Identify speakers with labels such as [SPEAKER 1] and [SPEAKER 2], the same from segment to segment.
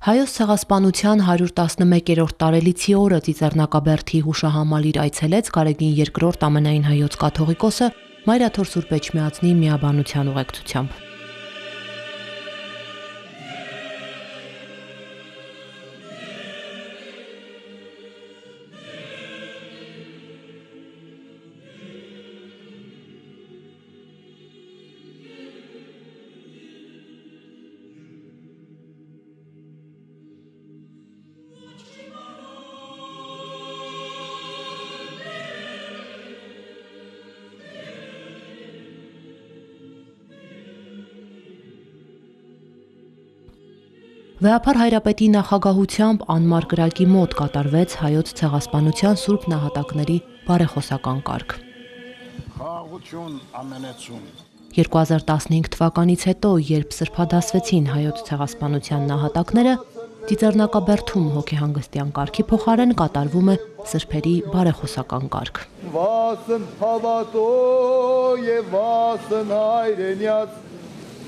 [SPEAKER 1] Հայոց ցեղասպանության 111-րդ տարելիցի օրը Ծիծեռնակաբերդի հուշահամալիր այցելեց Գարեգին II ամենայն հայոց կաթողիկոսը Մայրաթոր Սուրբ Էջմիածնի միաբանության ուղեկցությամբ։ Վեհափար Հայրապետի նախագահությամբ անմար կրակի մոտ կատարվեց հայոց ցեղասպանության սուրբ նահատակների բարեխոսական կարգ։
[SPEAKER 2] Խաղաղություն ամենեցուն։
[SPEAKER 1] 2015 թվականից հետո, երբ սրբադասվեցին հայոց ցեղասպանության նահատակները, Ծիծեռնակաբերդում հոգեհանգստյան կարգի փոխարեն կատարվում է սրբերի բարեխոսական կարգ։
[SPEAKER 3] Վասն հավատո եւ վասն հայրենյաց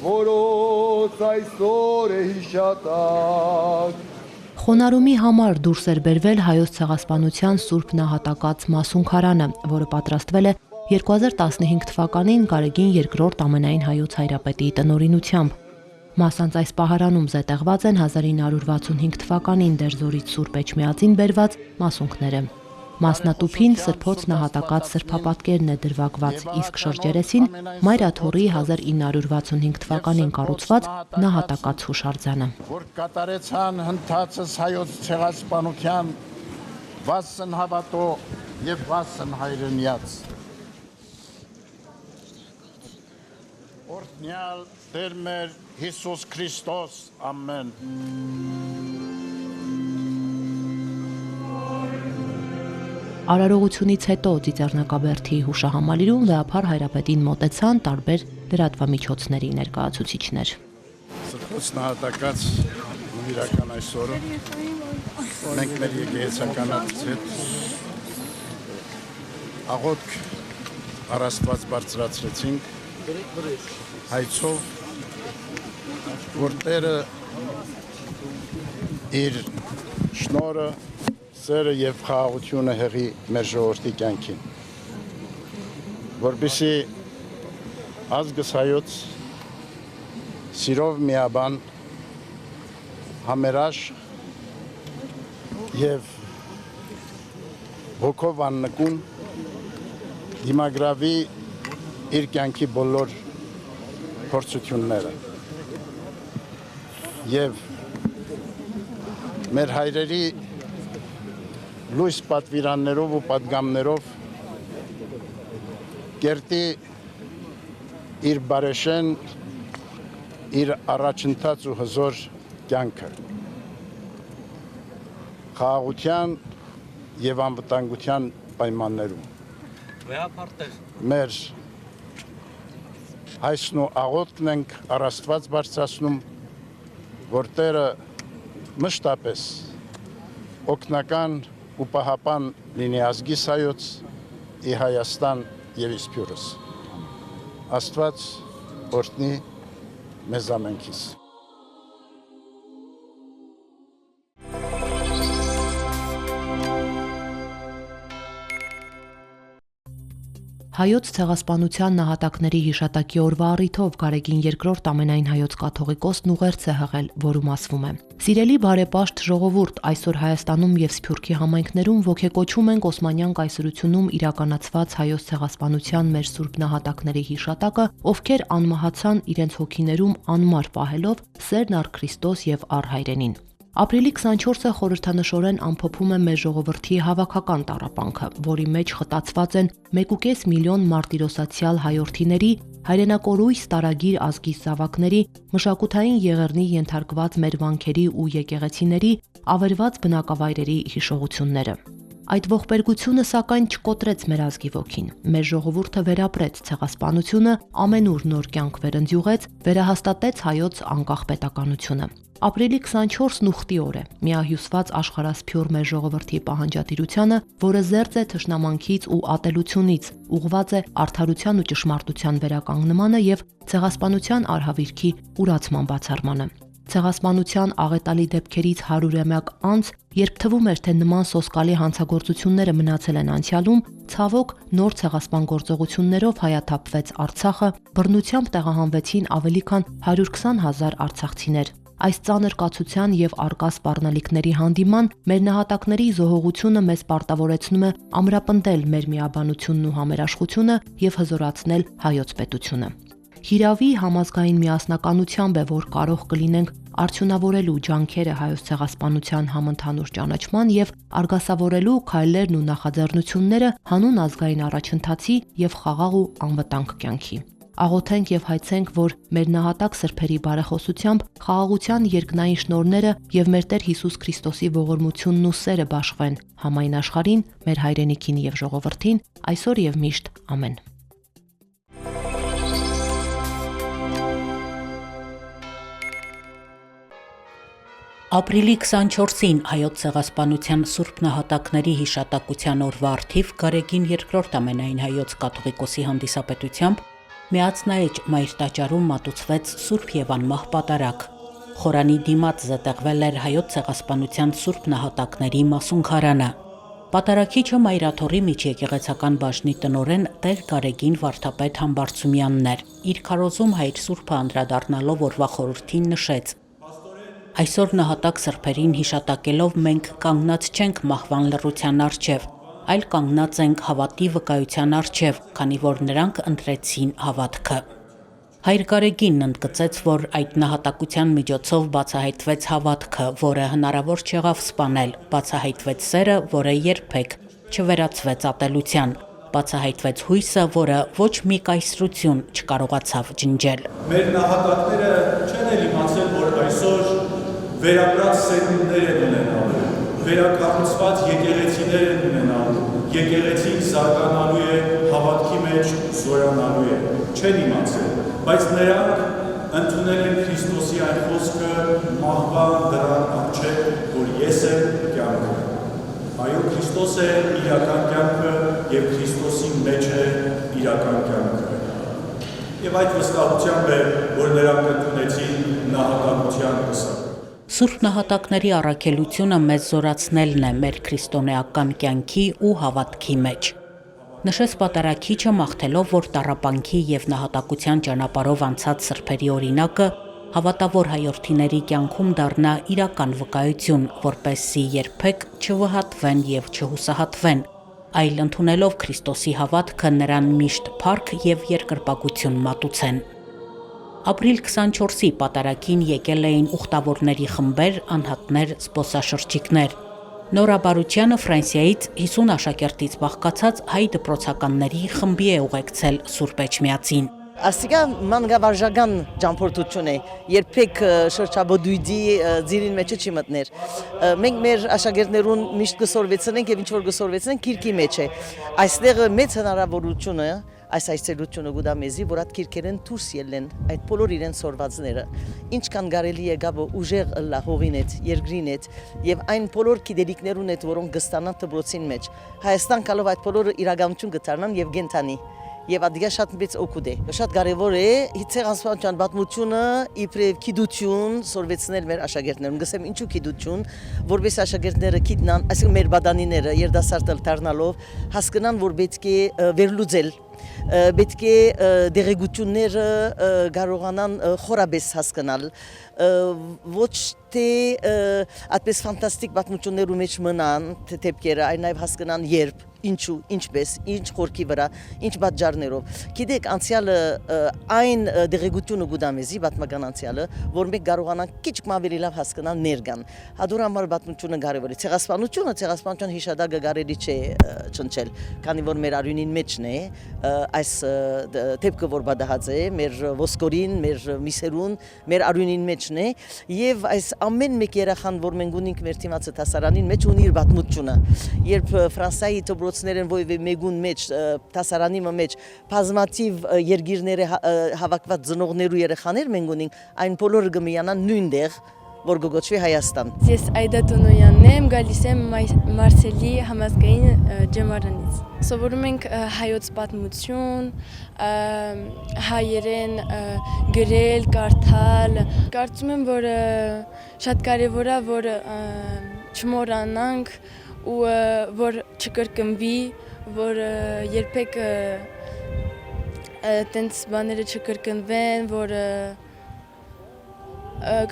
[SPEAKER 3] որոց այսօր է հիշատակ։
[SPEAKER 1] Խոնարհումի համար դուրս էր բերվել հայոց ցեղասպանության սուրբ նահատակած մասունքարանը, որը պատրաստվել է 2015 թվականին Գարեգին II ամենայն հայոց հայրապետի տնօրինությամբ։ Մասանց այս պահարանում զետեղված են 1965 թվականին Դերձորից Սուրբ Էջմիածին բերված մասունքները։ Մասնատուփին սրբոց նահատակած սրբապատկերն է դրվագված, իսկ շրջերեսին Մայրաթորի 1965 թվականին կառուցված նահատակած հուշարձանը։
[SPEAKER 2] Որ կատարեցան հնդածս հայոց ցեղասպանության վասն հավատո եւ վասն հայրենյաց։ Օրհնյալ Տեր մեր Հիսուս Քրիստոս, ամեն։
[SPEAKER 1] Արարողությունից հետո Ծիծեռնակաբերդի հուշահամալիրում Վեհափար Հայրապետին մոտեցան տարբեր լրատվամիջոցների ներկայացուցիչներ։
[SPEAKER 2] Սրբոց նահատակած իրական այսօրը մենք մեր եկեղեցականից հետ աղոթք առաստված բարձրացրեցինք հայցով, որ Տերը իր շնորհը, սերը եւ խաղաղությունը հեղի մեր ժողովրդի կյանքին, որպեսզի ազգս հայոց սիրով միաբան, համերաշխ եւ հոգով աննկուն դիմագրավի իր կյանքի բոլոր փորձությունները եւ մեր հայրերի լույս պատվիրաններով ու պատգամներով կերտի իր բարեշեն, իր առաջընթաց ու հզոր կյանքը, խաղաղության եւ անվտանգության պայմաններում։ Մեր հայցն ու աղոթքն ենք առաստված բարձրացնում, որ Տերը մշտապես օգնական ու պահապան լինի ազգիս հայոց, ի Հայաստան եւ իսպյուրս։ Աստված օրհնի մեզ ամենքիս։
[SPEAKER 1] Հայոց ցեղասպանության նահատակների հիշատակի օրվա առիթով Գարեգին II ամենայն հայոց կաթողիկոսն ուղերձ է հղել, որում ասվում է. Սիրելի բարեպաշտ ժողովուրդ, այսօր Հայաստանում եւ Սփյուռքի համայնքներում ոգեկոչում ենք Օսմանյան կայսրությունում իրականացված հայոց ցեղասպանության մեր սուրբ նահատակների հիշատակը, ովքեր անմահացան իրենց հոգիներում անմար պահելով սերն առ Քրիստոս եւ առ հայրենին։ Ապրիլի 24-ը խորհրդանշորեն ամփոփում է մեր ժողովրդի հավաքական տառապանքը, որի մեջ խտացված են 1.5 միլիոն մարտիրոսացիալ հայրենիների, հայրենակորույս տարագիր ազգի զավակների, մշակութային եղեռնի ենթարկված մեր վանքերի ու եկեղեցիների, ավերված բնակավայրերի հիշողությունները։ Այդ ողբերգությունը սակայն չկոտրեց մեր ազգի ոգին։ Մեր ժողովուրդը վերապրեց ցեղասպանությունը, ամենուր նոր կյանք վերընձյուղեց, վերահաստատեց հայոց անկախ պետականությունը։ Ապրիլի 24-ն ուխտի օր է, միահյուսված աշխարհասփյուռ մեր ժողովրդի պահանջատիրությանը, որը զերծ է թշնամանքից ու ատելությունից, ուղղված է արդարության ու ճշմարտության վերականգնմանը եւ ցեղասպանության արհավիրքի ուրացման բացառմանը։ Ցեղասպանության աղետալի դեպքերից 100-ամյակ անց, երբ թվում էր, թե նման սոսկալի հանցագործությունները մնացել են անցյալում, ցավոք նոր ցեղասպան գործողություններով հայաթափվեց Արցախը, բռնությամբ տեղահանվեցին ավելի քան 120,000 արցախցիներ։ Այս ծանր կացության եւ արկա սպառնալիքների հանդիման մեր նահատակների զոհողությունը մեզ պարտավորեցնում է ամրապնդել մեր միաբանությունն ու համերաշխությունը եւ հզորացնել հայոց պետությունը։ Հիրավի համազգային միասնականությամբ է, որ կարող կլինենք արդյունավորելու ջանքերը հայոց ցեղասպանության համընդհանուր ճանաչման եւ արգասավորելու քայլերն ու նախաձեռնությունները հանուն ազգային առաջընթացի եւ խաղաղ ու անվտանգ կյանքի։ Աղոթենք եւ հայցենք, որ մեր նահատակ սրբերի բարեխոսությամբ խաղաղության երկնային շնորհները եւ մեր Տեր Հիսուս Քրիստոսի ողորմությունն ու սերը բաշխվեն համայն աշխարհին, մեր հայրենիքին եւ ժողովրդին, այսօր եւ միշտ, ամեն։
[SPEAKER 4] Ապրիլի 24-ին հայոց ցեղասպանության Սուրբ Նահատակների հիշատակության օրվա առթիվ Գարեգին II ամենայն հայոց կաթողիկոսի հանդիսապետությամբ Միացնայեջ Մայր տաճարում մատուցվեց Սուրբ եւ անմահ պատարագ։ Խորանի դիմաց զետեղվել էր հայոց ցեղասպանության Սուրբ Նահատակների մասունքարանը։ Պատարագիչը Մայրաթոռի միջեկեղեցական բաժնի տնօրեն Տեր Գարեգին Վարդապետ Համբարձումյանն էր։ Իր քարոզում Հայր Սուրբը անդրադառնալով օրվա խորհրդին նշեց. Այսօր նահատակ սրբերին հիշատակելով մենք կանգնած չենք մահվան լռության առջև, այլ կանգնած ենք հավատի վկայության առջև, քանի որ նրանք ընտրեցին հավատքը։ Հայր Գարեգինն ընդգծեց, որ այդ նահատակության միջոցով բացահայտվեց հավատքը, որը հնարավոր չեղավ սպանել, բացահայտվեց սերը, որը երբեք չվերածվեց ատելության, բացահայտվեց հույսը, որը ոչ մի կայսրություն չկարողացավ ջնջել։
[SPEAKER 5] Մեր նահատակները չեն էլ իմացել, որ այսօր վերապրած սերունդներ են ունենալու, վերակառուցված եկեղեցիներ են ունենալու, եկեղեցին զարգանալու է, հավատքի մեջ զորանալու է, չեն իմացել, բայց նրանք ընդունել են Քրիստոսի այն խոսքը մահվան դռան առջև, որ ես եմ կյանքը։ Այո, Քրիստոս է իրական կյանքը եւ Քրիստոսի մեջ է իրական կյանքը։ Եվ այդ վստահությամբ է, որ նրանք ընդունեցին նահատակության կսակ։
[SPEAKER 4] Սուրբ նահատակների առաքելությունը մեզ զորացնելն է մեր քրիստոնեական կյանքի ու հավատքի մեջ։ Նշեց պատարագիչը մաղթելով, որ տառապանքի եւ նահատակության ճանապարհով անցած սրբերի օրինակը հավատավոր հայրենիների կյանքում դառնա իրական վկայություն, որպեսզի երբեք չվհատվեն եւ չհուսահատվեն, այլ ընդունելով Քրիստոսի հավատքը նրան միշտ փառք եւ երկրպագություն մատուցեն։ Ապրիլ 24-ի պատարագին եկել էին ուխտավորների խմբեր, անհատներ, զբոսաշրջիկներ։ Նորաբարությանը Ֆրանսիայից 50 աշակերտից բաղկացած հայ դպրոցականների խմբի է ուղեկցել Սուրբ Էջմիածին։
[SPEAKER 6] Ասիկա մանգավարժական ճամփորդություն է, երբեք շրջաբոդույդի ձիրին մեջը չի մտներ։ Մենք մեր աշակերտներուն միշտ գսորվեցնենք եւ ինչ որ գսորվեցնենք քիրքի մեջ է։ Այստեղ մեծ հնարավորությունը այս այցելությունը գուտա մեզի, որ այդ քիրքերեն դուրս ելեն այդ բոլոր իրեն սորվածները, ինչքան կարելի է գաբը ուժեղ ըլլա հողին հետ, երկրին հետ եւ այն բոլոր գիտելիքներուն հետ, որոնք գստանան դպրոցին մեջ։ Հայաստան կալով այդ բոլորը իրականություն գտարնան եւ գենթանի։ Եվ ադիգա շատ մեծ օգուտ է։ Շատ կարևոր է ցեղասպանության պատմությունը իբրև գիտություն սորվեցնել մեր աշակերտներուն։ Գսեմ ինչու գիտություն, որպես աշակերտները գիտնան, այսինքն մեր բադանիները երդասարտ դառնալով հասկանան, որ պետք է վերլուծել, պետք է դեղեցությունները կարողանան խորաբես հասկանալ, ոչ թե այդպես ֆանտաստիկ պատմություններու մեջ մնան դեպքերը, այլ նաև հասկանան երբ, ինչու, ինչպես, ինչ խորքի վրա, ինչ պատճառներով։ Գիտեք, անցյալը այն դեղեցությունը գուտամեզի պատմական անցյալը, որ մենք կարողանանք քիչ ավելի լավ հասկանալ ներկան։ Հադուր համար պատմությունը կարևոր է։ Ցեղասպանության հիշադակը կարելի չէ չնչել, քանի որ մեր արյունին մեջն է այս դեպքը, որ բադահած է, մեր ոսկորին, մեր միսերուն, մեր արյունին մեջն է, եւ այս ամեն մեկ երախան, որ մենք ունենք մեր թիմացը դասարանին մեջ ունի իր պատմությունը։ Երբ Ֆրանսիայի դպրոցներն ոյ մեգուն մեջ դասարանի մեջ բազմաթիվ երկիրները հավաքված ծնողներու երեխաներ մենք ունենք, այն բոլորը կմիանան նույնտեղ, որ գոչվի Հայաստան։
[SPEAKER 7] Ես Այդա Տոնոյանն եմ, գալիս եմ Մարսելի համազգային ջամարանից։ Սովորում ենք հայոց պատմություն, հայերեն գրել, կարդալ, Կարծում եմ, որ շատ կարևոր է, որ չմոռանանք ու որ չկրկնվի, որ երբեք տենց բաները չկրկնվեն, որ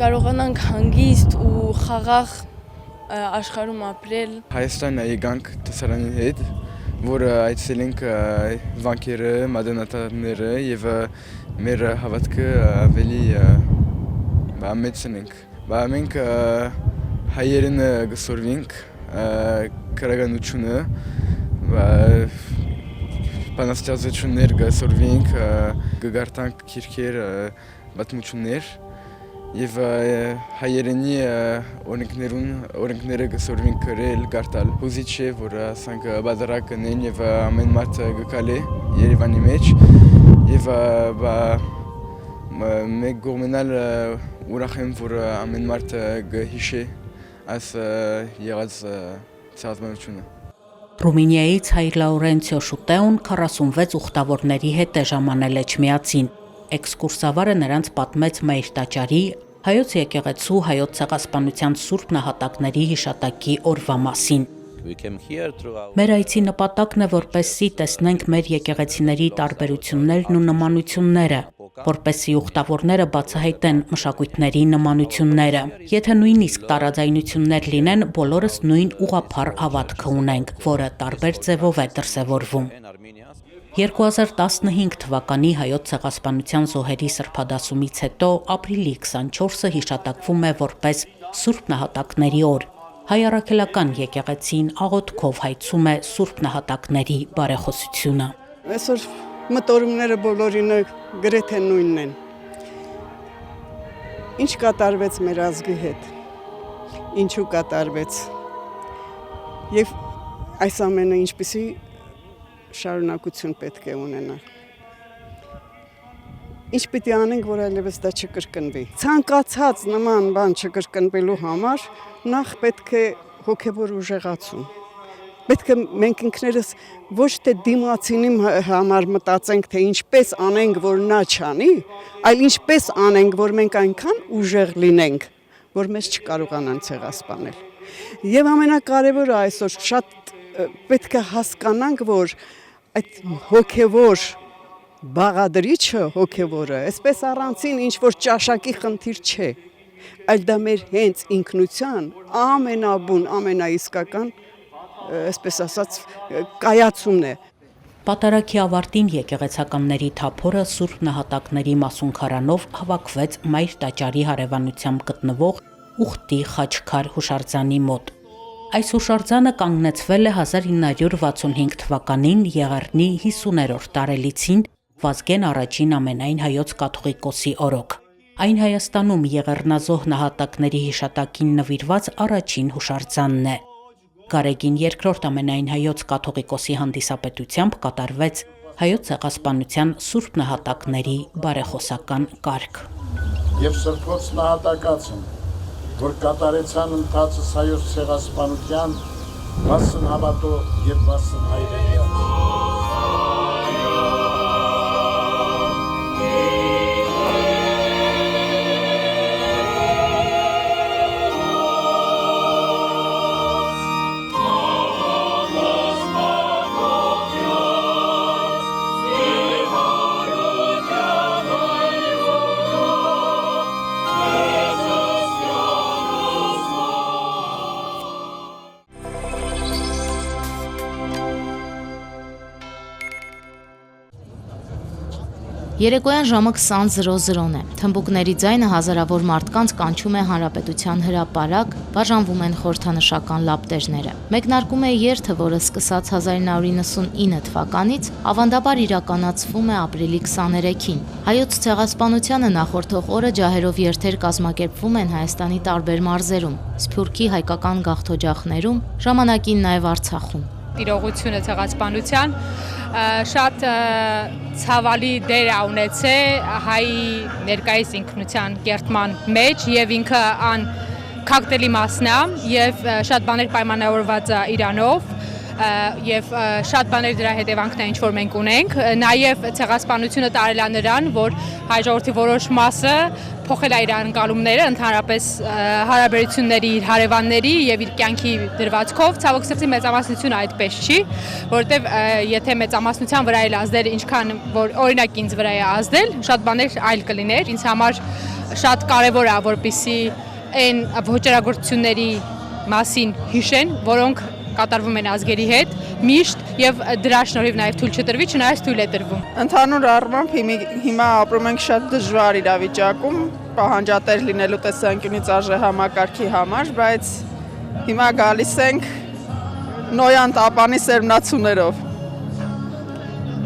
[SPEAKER 7] կարողանանք հանգիստ ու խաղաղ աշխարհում ապրել։
[SPEAKER 8] Հայաստան եկանք տեսարանի հետ, որ այցելենք վանքերը, մատենադարները եւ մեր հավատքը ավելի մեծնենք։ Մենք հայերեն գսորվենք քրագանությունը, բանաստեղծություններ գսորվենք, գգարտանք քիրքեր, պատմություններ եւ հայերենի օրենքները գսորվենք գրել, գարտալ։ Հուզիչ է, որ ասենք բادرակ կնեն եւ ամեն մարդ գկալե Երևանի մեջ եւ մեկ գոմենալ ուրախ եմ, որ ամեն մարդ գհիշե այս եղած ցածմանությունը։
[SPEAKER 4] Ռումինիայից հայր Լաուրենցիո Շուտեուն 46 ուխտավորների հետ է ժամանել Էջմիածին։ Էքսկուրսավարը նրանց պատմեց Մայր տաճարի, Հայոց եկեղեցու, Հայոց ցեղասպանության սուրբ նահատակների հիշատակի օրվա մասին։ Մեր այցի նպատակն է, որպեսզի տեսնենք մեր եկեղեցիների տարբերություններն ու նմանությունները, որպեսզի ուխտավորները բացահայտեն մշակույթների նմանությունները։ Եթե նույնիսկ տարաձայնություններ լինեն, բոլորս նույն ուղղափառ հավատքը ունենք, որը տարբեր ձևով է դրսևորվում։ 2015 թվականի Հայոց ցեղասպանության զոհերի սրբադասումից հետո ապրիլի 24-ը հիշատակվում է որպես Սուրբ Նահատակների օր։ Հայ առաքելական եկեղեցին աղոթքով հայցում է Սուրբ Նահատակների բարեխոսությունը։
[SPEAKER 9] Այսօր մտորումները բոլորինը գրեթե նույնն են։ Ինչ կատարվեց մեր ազգի հետ, ինչու կատարվեց, եւ այս ամենը ինչպիսի շարունակություն պետք է ունենալ։ Ինչ պիտի անենք, որ այլևս դա չկրկնվի։ Ցանկացած նման բան չկրկնվելու համար նախ պետք է հոգևոր ուժեղացում։ Պետք է մենք ինքներս ոչ թե դիմացինի համար մտածենք, թե ինչպես անենք, որ նա չանի, այլ ինչպես անենք, որ մենք այնքան ուժեղ լինենք, որ մեզ չկարողանան ցեղասպանել։ Եվ ամենակարևորը այսօր շատ պետք է հասկանանք, որ այդ հոգևոր բաղադրիչը հոգևորը, այսպես առանցին ինչ որ ճաշակի խնդիր չէ, այլ դա մեր հենց ինքնության ամենաբուն, ամենաիսկական, այսպես ասած, կայացումն է։
[SPEAKER 4] Պատարագի ավարտին եկեղեցականների թափորը Սուրբ Նահատակների մասունքարանով հավաքվեց Մայր տաճարի հարևանությամբ գտնվող Ուխտի Խաչքար հուշարձանի մոտ։ Այս հուշարձանը կանգնեցվել է 1965 թվականին Եղեռնի 50-րդ տարելիցին Վազգեն առաջին ամենայն հայոց կաթողիկոսի օրոք։ Այն Հայաստանում եղեռնազոհ նահատակների հիշատակին նվիրված առաջին հուշարձանն է։ Գարեգին II ամենայն հայոց կաթողիկոսի հանդիսապետությամբ կատարվեց Հայոց ցեղասպանության սուրբ նահատակների բարեխոսական կարգ։
[SPEAKER 2] Եվ սրբոց նահատակացն, որ կատարեցան ընթացս հայոց ցեղասպանության վասն հավատո եւ վասն հայրենիության։
[SPEAKER 1] Երեկոյան ժամը 20:00-ն է։ Թմբուկների ձայնը հազարավոր մարդկանց կանչում է Հանրապետության հրապարակ, բաժանվում են խորհրդանշական լապտերները։ Մեկնարկում է երթը, որը սկսած 1999 թվականից ավանդաբար իրականացվում է ապրիլի 23-ին։ Հայոց ցեղասպանությանը նախորդող օրը ջահերով երթեր կազմակերպվում են Հայաստանի տարբեր մարզերում, Սփյուռքի հայկական գաղթօջախներում, ժամանակին նաև Արցախում։
[SPEAKER 10] Տիրողությունը ցեղասպանության շատ ցավալի դեր է ունեցել հայի ներկայիս ինքնության կերտման մեջ եւ ինքը ան քակտելի մասն է եւ շատ բաներ պայմանավորված է իրանով եւ շատ բաներ դրա հետևանքն է ինչ որ մենք ունենք, նաեւ ցեղասպանությունը տարել է նրան, որ հայ ժողովրդի որոշ մասը փոխել է իր անկալումները, ընդհանրապես հարաբերությունների իր հարևանների եւ իր կյանքի դրվածքով, ցավոք սրտի մեծամասնությունը այդպես չի, որովհետեւ եթե մեծամասնության վրա էլ ազդեր, ինչքան որ օրինակ ինձ վրա է ազդել, շատ բաներ այլ կլիներ, ինձ համար շատ կարեւոր է, որպեսզի այն ոչերագործությունների մասին հիշեն, որոնք կատարվում են ազգերի հետ միշտ եւ դրա շնորհիվ նաեւ թույլ չտրվի, չնայած թույլ է տրվում։
[SPEAKER 9] Ընդհանուր առմամբ հիմա ապրում ենք շատ դժվար իրավիճակում, պահանջատեր լինելու տեսանկյունից արժեհամակարգի համար, բայց հիմա գալիս ենք նոյան տապանի սերմնացուներով,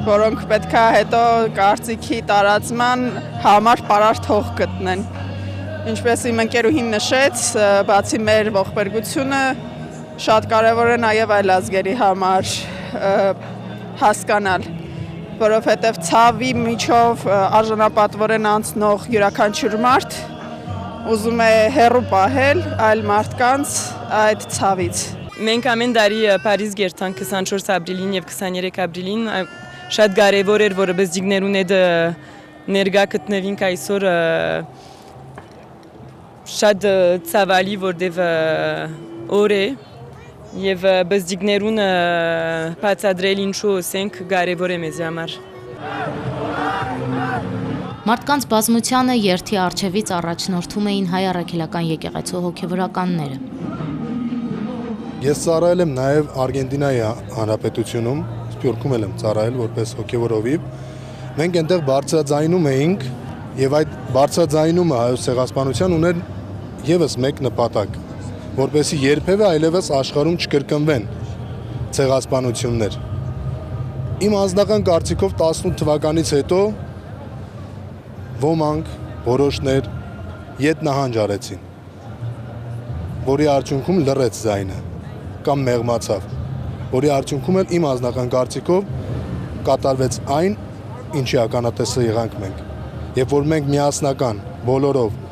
[SPEAKER 9] որոնք պետք է հետո կարծիքի տարածման համար պարարտ հող գտնեն։ Ինչպես իմ ընկերուհին նշեց, բացի մեր ողբերգությունը շատ կարևոր է նաև այլ ազգերի համար հասկանալ, որովհետև ցավի միջով արժանապատվորեն անցնող յուրաքանչյուր մարդ ուզում է հեռու պահել այլ մարդկանց այդ ցավից։
[SPEAKER 11] Մենք ամեն տարի Փարիզ գերտանք 24 ապրիլին եւ 23 ապրիլին շատ կարևոր էր, որը բզդիգներուն հետ ներկա գտնվինք այսօր շատ ցավալի, որտեվ օր է եւ բզդիգներուն բացատրել ինչու ասենք կարևոր է մեզ համար։
[SPEAKER 12] Մարդկանց բազմությանը երթի առջևից առաջնորդում էին հայ առաքելական եկեղեցու հոգևորականները։
[SPEAKER 13] Ես ծառայել եմ նաև Արգենտինայի հանրապետությունում, Սփյուռքում եմ ծառայել որպես հոգևոր հովիվ։ Մենք այնտեղ բարձրաձայնում էինք եւ այդ բարձրաձայնումը հայոց ցեղասպանության ուներ եւս մեկ նպատակ, որպեսզի երբևէ այլևս աշխարհում չկրկնվեն ցեղասպանություններ։ Իմ անձնական կարծիքով 18 թվականից հետո ոմանք որոշներ ետ նահանջ արեցին, որի արդյունքում լռեց ձայնը կամ մեղմացավ, որի արդյունքում էլ իմ անձնական կարծիքով կատարվեց այն, ինչի ականատեսը եղանք մենք, եւ որ մենք միասնական բոլորով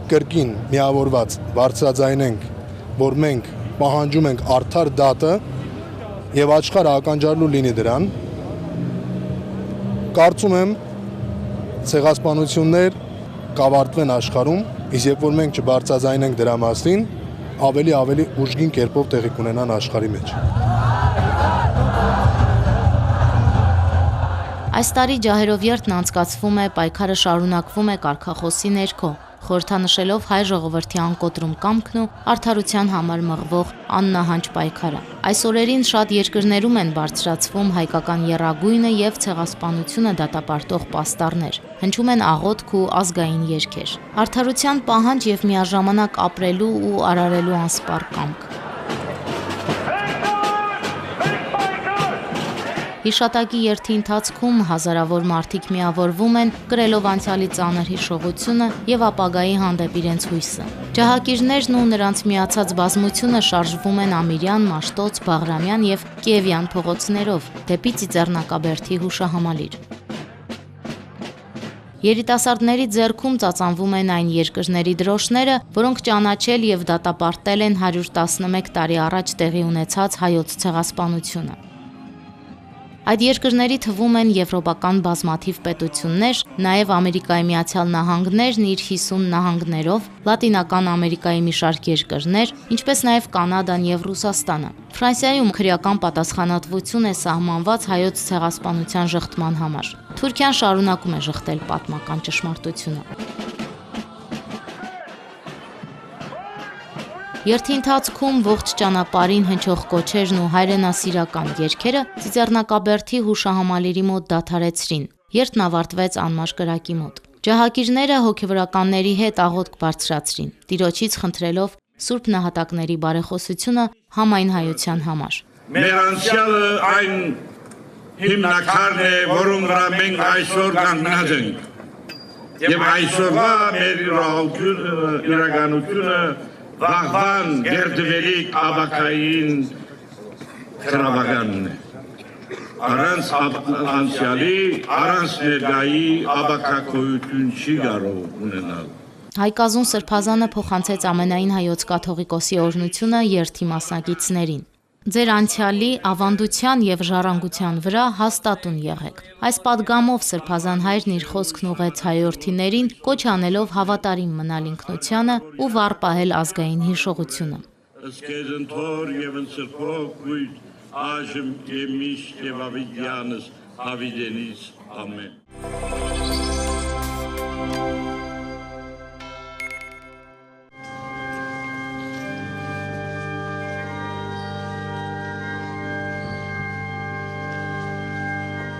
[SPEAKER 13] կրկին միավորված բարձրաձայնենք, որ մենք պահանջում ենք արդար դատը եւ աշխարհը ականջարլու լինի դրան, կարծում եմ ցեղասպանություններ կավարտվեն աշխարհում, իսկ երբ որ մենք չբարձրաձայնենք դրա մասին, ավելի ուժգին կերպով տեղի կունենան աշխարհի մեջ։
[SPEAKER 12] Այս տարի ջահերովերթն անցկացվում է, պայքարը շարունակվում է կարգախոսի ներքո, խորհրդանշելով հայ ժողովրդի անկոտրում կամքն ու արդարության համար մղվող աննահանջ պայքարը։ Այս օրերին շատ երկրներում են բարձրացվում հայկական եռագույնը եւ ցեղասպանությունը դատապարտող պաստառներ։ Հնչում են աղոթք ու ազգային երգեր։ Արդարության պահանջ եւ միաժամանակ ապրելու ու արարելու անսպառ կամք։ Հիշատակի երթի ընթացքում հազարավոր մարդիկ միավորվում են, կրելով անցյալի ծանր հիշողությունը եւ ապագայի հանդեպ իրենց հույսը։ Ջահակիրներն ու նրանց միացած բազմությունը շարժվում են Ամիրյան, Մաշտոց, Բաղրամյան եւ Կիևյան փողոցներով դեպի Ծիծեռնակաբերդի հուշահամալիր։ Երիտասարդների ձեռքում ծածանվում են այն երկրների դրոշները, որոնք ճանաչել եւ դատապարտել են 111 տարի առաջ տեղի ունեցած հայոց ցեղասպանությունը։ Այդ երկրների թվում են եվրոպական բազմաթիվ պետություններ, նաև Ամերիկայի Միացյալ Նահանգներն իր 50 նահանգներով, Լատինական Ամերիկայի մի շարք երկրներ, ինչպես նաև Կանադան եւ Ռուսաստանը։ Ֆրանսիայում քրեական պատասխանատվություն է սահմանված հայոց ցեղասպանության ժխտման համար։ Թուրքիան շարունակում է ժխտել պատմական ճշմարտությունը։ Երթի ընթացքում ողջ ճանապարհին հնչող կոչերն ու հայրենասիրական երգերը Ծիծեռնակաբերդի հուշահամալիրի մոտ դադարեցրին։ Երթն ավարտվեց անմար կրակի մոտ։ Ջահակիրները հոգևորականների հետ աղոթք բարձրացրին, Տիրոջից խնդրելով Սուրբ նահատակների բարեխոսությունը համայն հայության համար։
[SPEAKER 14] Մեր անցյալը այն հիմնակարն է, որում վրա մենք այսօր կանգնած ենք։ Եվ այսօրվա մեր իրականությունը վաղվան գերդվելիք աբակային քրավականն է։ Առանց անցյալի, առանց ներկայի աբակակոյություն չի կարող ունենալ։
[SPEAKER 12] Հայկազուն Սրբազանը փոխանցեց ամենայն հայոց կաթողիկոսի օրհնությունը երթի մասնակիցներին։ Ձեր անցյալի, ավանդության եւ ժառանգության վրա հաստատուն եղեք։ Այս պատգամով Սրբազան հայրն իր խոսքն ուղեց հայորդիներին, կոչ անելով հավատարիմ մնալ ինքնությանը ու վառ պահել ազգային հիշողությունը։
[SPEAKER 14] Ըսկեզն թոր եւ ընսրփող գույտ այժմ եւ միշտ եւ ավիդյանս ավիդենից ամեն։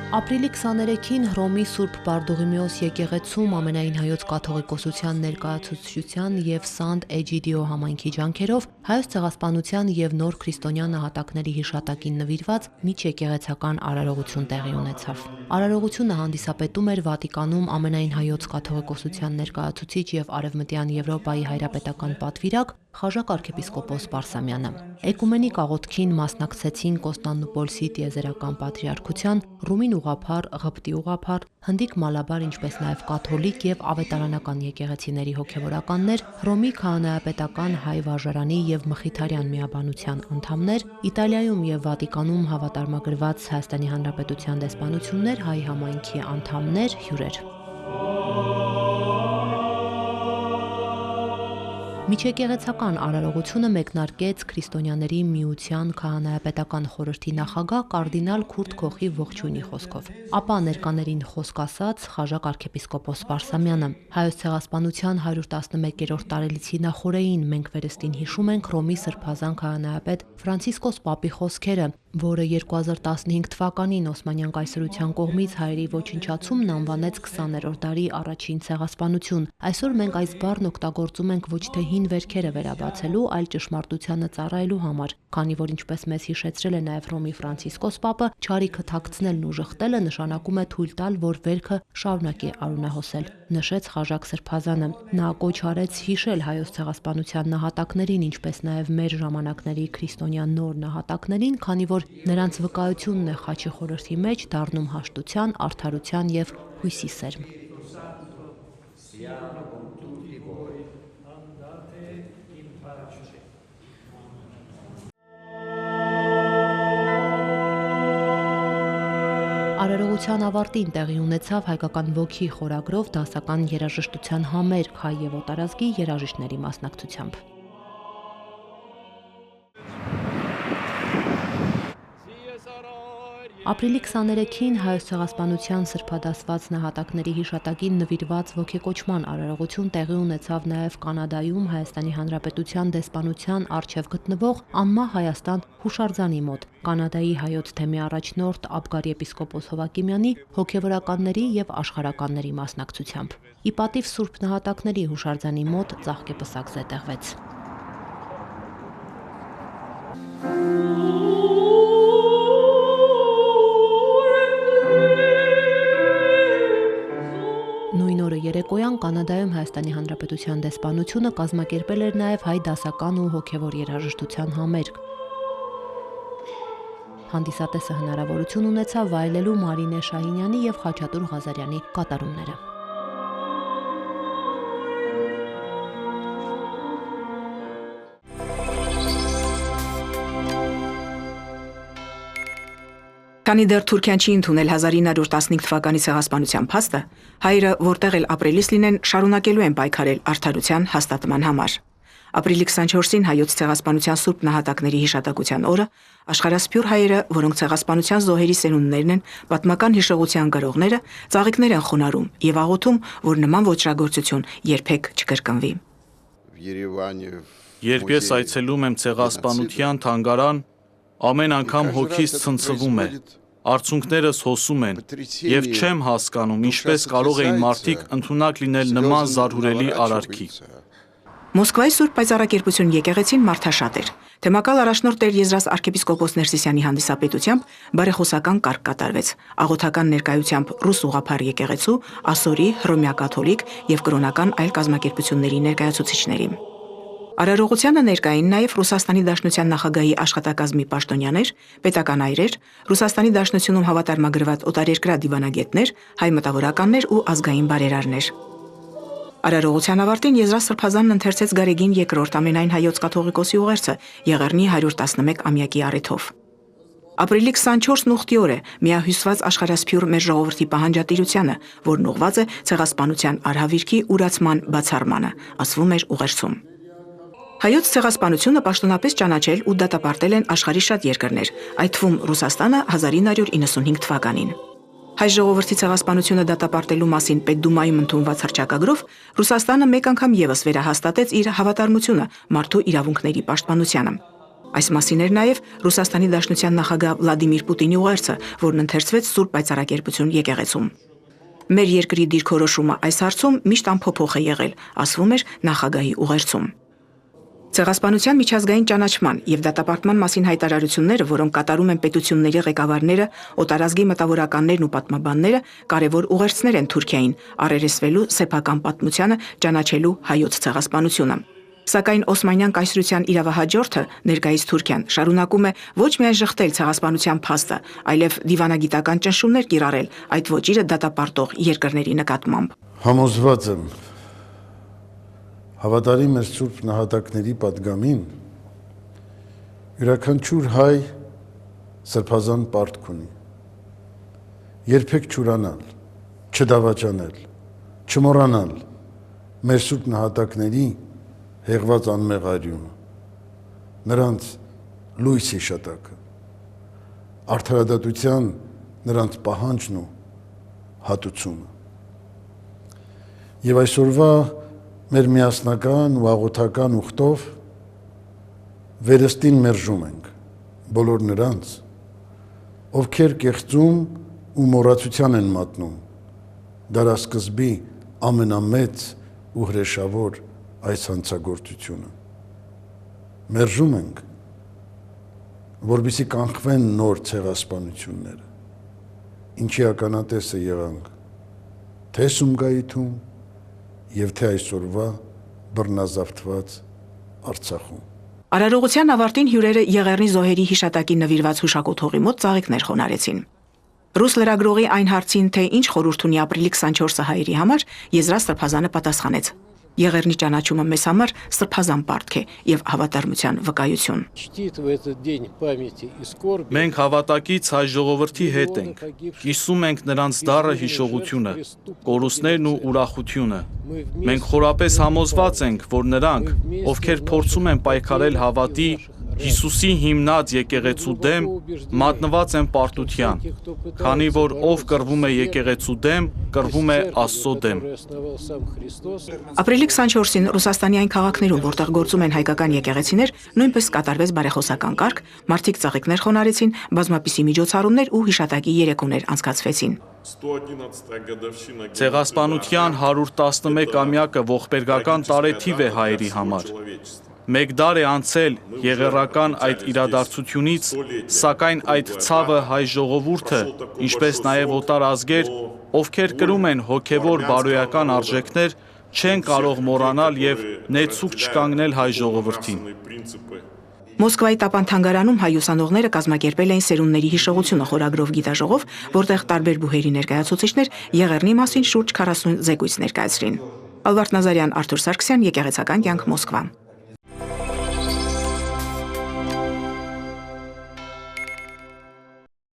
[SPEAKER 1] Ապրիլի 23-ին Հռոմի Սուրբ Բարդուղիմեոս եկեղեցում ամենայն հայոց կաթողիկոսության ներկայացուցչության եւ Սանտ Էջիդիո համայնքի ջանքերով հայոց ցեղասպանության եւ նոր քրիստոնյա նահատակների հիշատակին նվիրված միջեկեղեցական արարողություն տեղի ունեցավ։ Արարողությունը հանդիսապետում էր Վատիկանում ամենայն հայոց կաթողիկոսության ներկայացուցիչ եւ Արևմտյան Եվրոպայի հայրապետական պատվիրակ Խաժակ arczepiskopos Պարսամյանը։ Էկումենիկ աղոթքին մասնակցեցին Կոստանդնուպոլսի տիեզերական պատրիարքության, Ռումին ուղղափառ, Ղպտի ուղղափառ, Հնդիկ Մալաբար, ինչպես նաև կաթոլիկ եւ ավետարանական եկեղեցիների հոգեվորականներ, Հռոմի քահանայապետական հայ վարժարանի եւ Մխիթարյան միաբանության անդամներ, Իտալիայում եւ Վատիկանում հավատարմագրված Հայաստանի Հանրապետության դեսպանություններ, հայ համայնքի անդամներ, հյուրեր։ Միջեկեղեցական արարողությունը մեկնարկեց քրիստոնյաների միության քահանայապետական խորհրդի նախագահ կարդինալ Քուրտ Քոխի ողջույնի խոսքով։ Ապա ներկաներին խոսք ասաց Խաժակ arczepiskopos Պարսամյանը։ Հայոց ցեղասպանության 111-րդ տարելիցի նախօրեին մենք վերստին հիշում ենք Հռոմի Սրբազան քահանայապետ Ֆրանցիսկոս Պապի խոսքերը, որը 2015 թվականին Օսմանյան կայսրության կողմից հայերի ոչնչացումն անվանեց 20-րդ դարի առաջին ցեղասպանություն։ Այսօր մենք այս բառն օգտագործում ենք ոչ թե հին վերքերը վերաբացելու, այլ ճշմարտությանը ծառայելու համար, քանի որ ինչպես մեզ հիշեցրել է նաև Հռոմի Ֆրանցիսկոս Պապը, չարիքը թաքցնելն ու ժխտելը նշանակում է թույլ տալ, որ վերքը շարունակի արունահոսել, նշեց Խաժակ Սրբազանը։ Նա կոչ արեց հիշել հայոց ցեղասպանության նահատակներին, ինչպես նաև մեր ժամանակների քրիստոնյա նոր նահատակներին, քանի որ նրանց վկայությունն է խաչի խորհրդի մեջ դառնում հաշտության, արդարության եւ հույսի սերմ։ Արարողության ավարտին տեղի ունեցավ հայկական ոգի խորագրով դասական երաժշտության համերգ հայ եւ օտարազգի երաժիշտների մասնակցությամբ։ Ապրիլի 23-ին հայոց ցեղասպանության սրբադասված նահատակների հիշատակին նվիրված ոգեկոչման արարողություն տեղի ունեցավ նաև Կանադայում Հայաստանի Հանրապետության դեսպանության առջև գտնվող Անմա Հայաստան հուշարձանի մոտ Կանադայի հայոց թեմի առաջնորդ Աբգար եպիսկոպոս Հովակիմյանի հոգևորականների եւ աշխարհականների մասնակցությամբ։ Ի պատիվ Սուրբ նահատակների հուշարձանի մոտ ծաղկեպսակ զետեղվեց։ Նույն օրը երեկոյան Կանադայում Հայաստանի Հանրապետության դեսպանությունը կազմակերպել էր նաև հայ դասական ու հոգևոր երաժշտության համերգ։ Հանդիսատեսը հնարավորություն ունեցավ վայելելու Մարինե Շահինյանի եւ Խաչատուր Ղազարյանի կատարումները։
[SPEAKER 15] Քանի դեռ Թուրքիան չի ընդունել 1915 թվականի ցեղասպանության փաստը, հայերը որտեղ էլ ապրելիս լինեն, շարունակելու են պայքարել արդարության հաստատման համար։ Ապրիլի 24-ին հայոց ցեղասպանության սուրբ նահատակների հիշատակության օրը աշխարհասփյուր հայերը, որոնք ցեղասպանության զոհերի սերունդներն են, պատմական հիշողության գրողները, ծաղիկներ են խոնարհում եւ աղոթում, որ նման ոչրագործություն երբեք չկրկնվի։
[SPEAKER 5] Երբ ես այցելում եմ ցեղասպանության թանգարան, ամեն անգամ հոգիս ցնցվում է, արցունքներս հոսում են եւ չեմ հասկանում, ինչպես կարող էին մարդիկ ընդունակ լինել նման զարհուրելի արարքի։
[SPEAKER 15] Մոսկվայի Սուրբ Պայծառակերպություն եկեղեցին մարդաշատ էր։ Թեմակալ առաջնորդ Տեր Եզրաս arczepiskopos Ներսիսյանի հանդիսապետությամբ բարեխոսական կարգ կատարվեց։ Աղոթական ներկայությամբ ռուս ուղղափառ եկեղեցու, ասորի, հռոմեա կաթոլիկ եւ կրոնական այլ կազմակերպությունների ներկայացուցիչների։ Արարողությանը ներկային նաև Ռուսաստանի Դաշնության նախագահի աշխատակազմի պաշտոնյաներ, պետական այրեր, Ռուսաստանի Դաշնությունում հավատարմագրված օտարերկրյա դիվանագետներ, հայ մտավորականներ ու ազգային բարերարներ։ Արարողության ավարտին Եզրաս Սրբազանն ընթերցեց Գարեգին II ամենայն հայոց կաթողիկոսի ուղերձը Եղեռնի 111-ամյակի առիթով։ Ապրիլի 24-ն ուխտի օր է, միահյուսված աշխարհասփյուռ մեր ժողովրդի պահանջատիրությանը, որն ուղղված է ցեղասպանության արհավիրքի ուրացման բացառմանը, ասվում էր ուղերձում։ Հայոց ցեղասպանությունը պաշտոնապես ճանաչել ու դատապարտել են աշխարհի շատ երկրներ, այդ թվում Ռուսաստանը 1995 թվականին։ Հայ ժողովրդի ցեղասպանությունը դատապարտելու մասին Պետդումայում ընդունված հռչակագրով Ռուսաստանը մեկ անգամ եւս վերահաստատեց իր հավատարմությունը մարդու իրավունքների պաշտպանությանը։ Այս մասին էր նաև Ռուսաստանի Դաշնության նախագահ Վլադիմիր Պուտինի ուղերձը, որն ընթերցվեց Սուրբ Պայծառակերպություն եկեղեցում։ Մեր երկրի դիրքորոշումը այս հարցում միշտ անփոփոխ է եղել, ասվում էր նախագահի ուղերձում։ Ցեղասպանության միջազգային ճանաչման եւ դատապարտման մասին հայտարարությունները, որոնք կատարում են պետությունների ղեկավարները, օտարազգի մտավորականներն ու պատմաբանները, կարևոր ուղերձներ են Թուրքիային, առերեսվելու սեփական պատմությանը, ճանաչելու հայոց ցեղասպանությունը։ Սակայն Օսմանյան կայսրության իրավահաջորդը, ներկայիս Թուրքիան, շարունակում է ոչ միայն շղթել ցեղասպանության փաստը, այլև դիվանագիտական ճնշումներ կիրառել այդ ոճիրը դատապարտող երկրների նկատմամբ։
[SPEAKER 2] Համոզված եմ, հավատարիմ մեր սուրբ նահատակների պատգամին, յուրաքանչյուր հայ սրբազան պարտք ունի։ Երբեք չուրանալ, չդավաճանել, չմոռանալ մեր սուրբ նահատակների հեղված անմեղ արյունը, նրանց լույս հիշատակը, արդարադատության նրանց պահանջն ու հատուցումը։ Եվ այսօրվա մեր միասնական ու աղոթական ուխտով վերստին մերժում ենք բոլոր նրանց, ովքեր կեղծում ու մոռացության են մատնում դարասկզբի ամենամեծ ու հրեշավոր այս հանցագործությունը։ Մերժում ենք, որպեսզի կանխվեն նոր ցեղասպանությունները, ինչի ականատեսը եղանք թե Սումգայիթում եւ թե այսօրվա բռնազավթված Արցախում։
[SPEAKER 15] Արարողության ավարտին հյուրերը Եղեռնի զոհերի հիշատակին նվիրված հուշակոթողի մոտ ծաղիկներ խոնարհեցին։ Ռուս լրագրողի այն հարցին, թե ինչ խորհուրդ ունի ապրիլի 24-ը հայերի համար, Եզրաս Սրբազանը պատասխանեց. Եղեռնի ճանաչումը մեզ համար սրբազան պարտք է եւ հավատարմության վկայություն։
[SPEAKER 16] Մենք հավատակից հայ ժողովրդի հետ ենք, կիսում ենք նրանց դառը հիշողությունը, կորուստներն ու ուրախությունը։ Մենք խորապես համոզված ենք, որ նրանք, ովքեր փորձում են պայքարել հավատի, Հիսուսի հիմնած եկեղեցու դեմ, մատնված են պարտության, քանի որ ով կռվում է եկեղեցու դեմ, կռվում է Աստծո դեմ։
[SPEAKER 15] Ապրիլի 24-ին Ռուսաստանի այն քաղաքներում, որտեղ գործում են հայկական եկեղեցիներ, նույնպես կատարվեց բարեխոսական կարգ, մարդիկ ծաղիկներ խոնարհեցին, բազմապիսի միջոցառումներ ու հիշատակի երեկոներ անցկացվեցին։
[SPEAKER 16] Ցեղասպանության 111-ամյակը ողբերգական տարեթիվ է հայերի համար։ Մեկ դար է անցել եղեռական այդ իրադարձությունից, սակայն այդ ցավը հայ ժողովուրդը, ինչպես նաև օտար ազգեր, ովքեր կրում են հոգևոր բարոյական արժեքներ, չեն կարող մոռանալ եւ նեցուկ չկանգնել հայ ժողովրդին։
[SPEAKER 15] Մոսկվայի Տապան թանգարանում հայ ուսանողները կազմակերպել էին սերունդների հիշողությունը խորագրով գիտաժողով, որտեղ տարբեր բուհերի ներկայացուցիչներ Եղեռնի մասին շուրջ 40 զեկույց ներկայացրին։ Ալվարդ Նազարյան, Արթուր Սարգսյան, Եկեղեցական կյանք, Մոսկվա։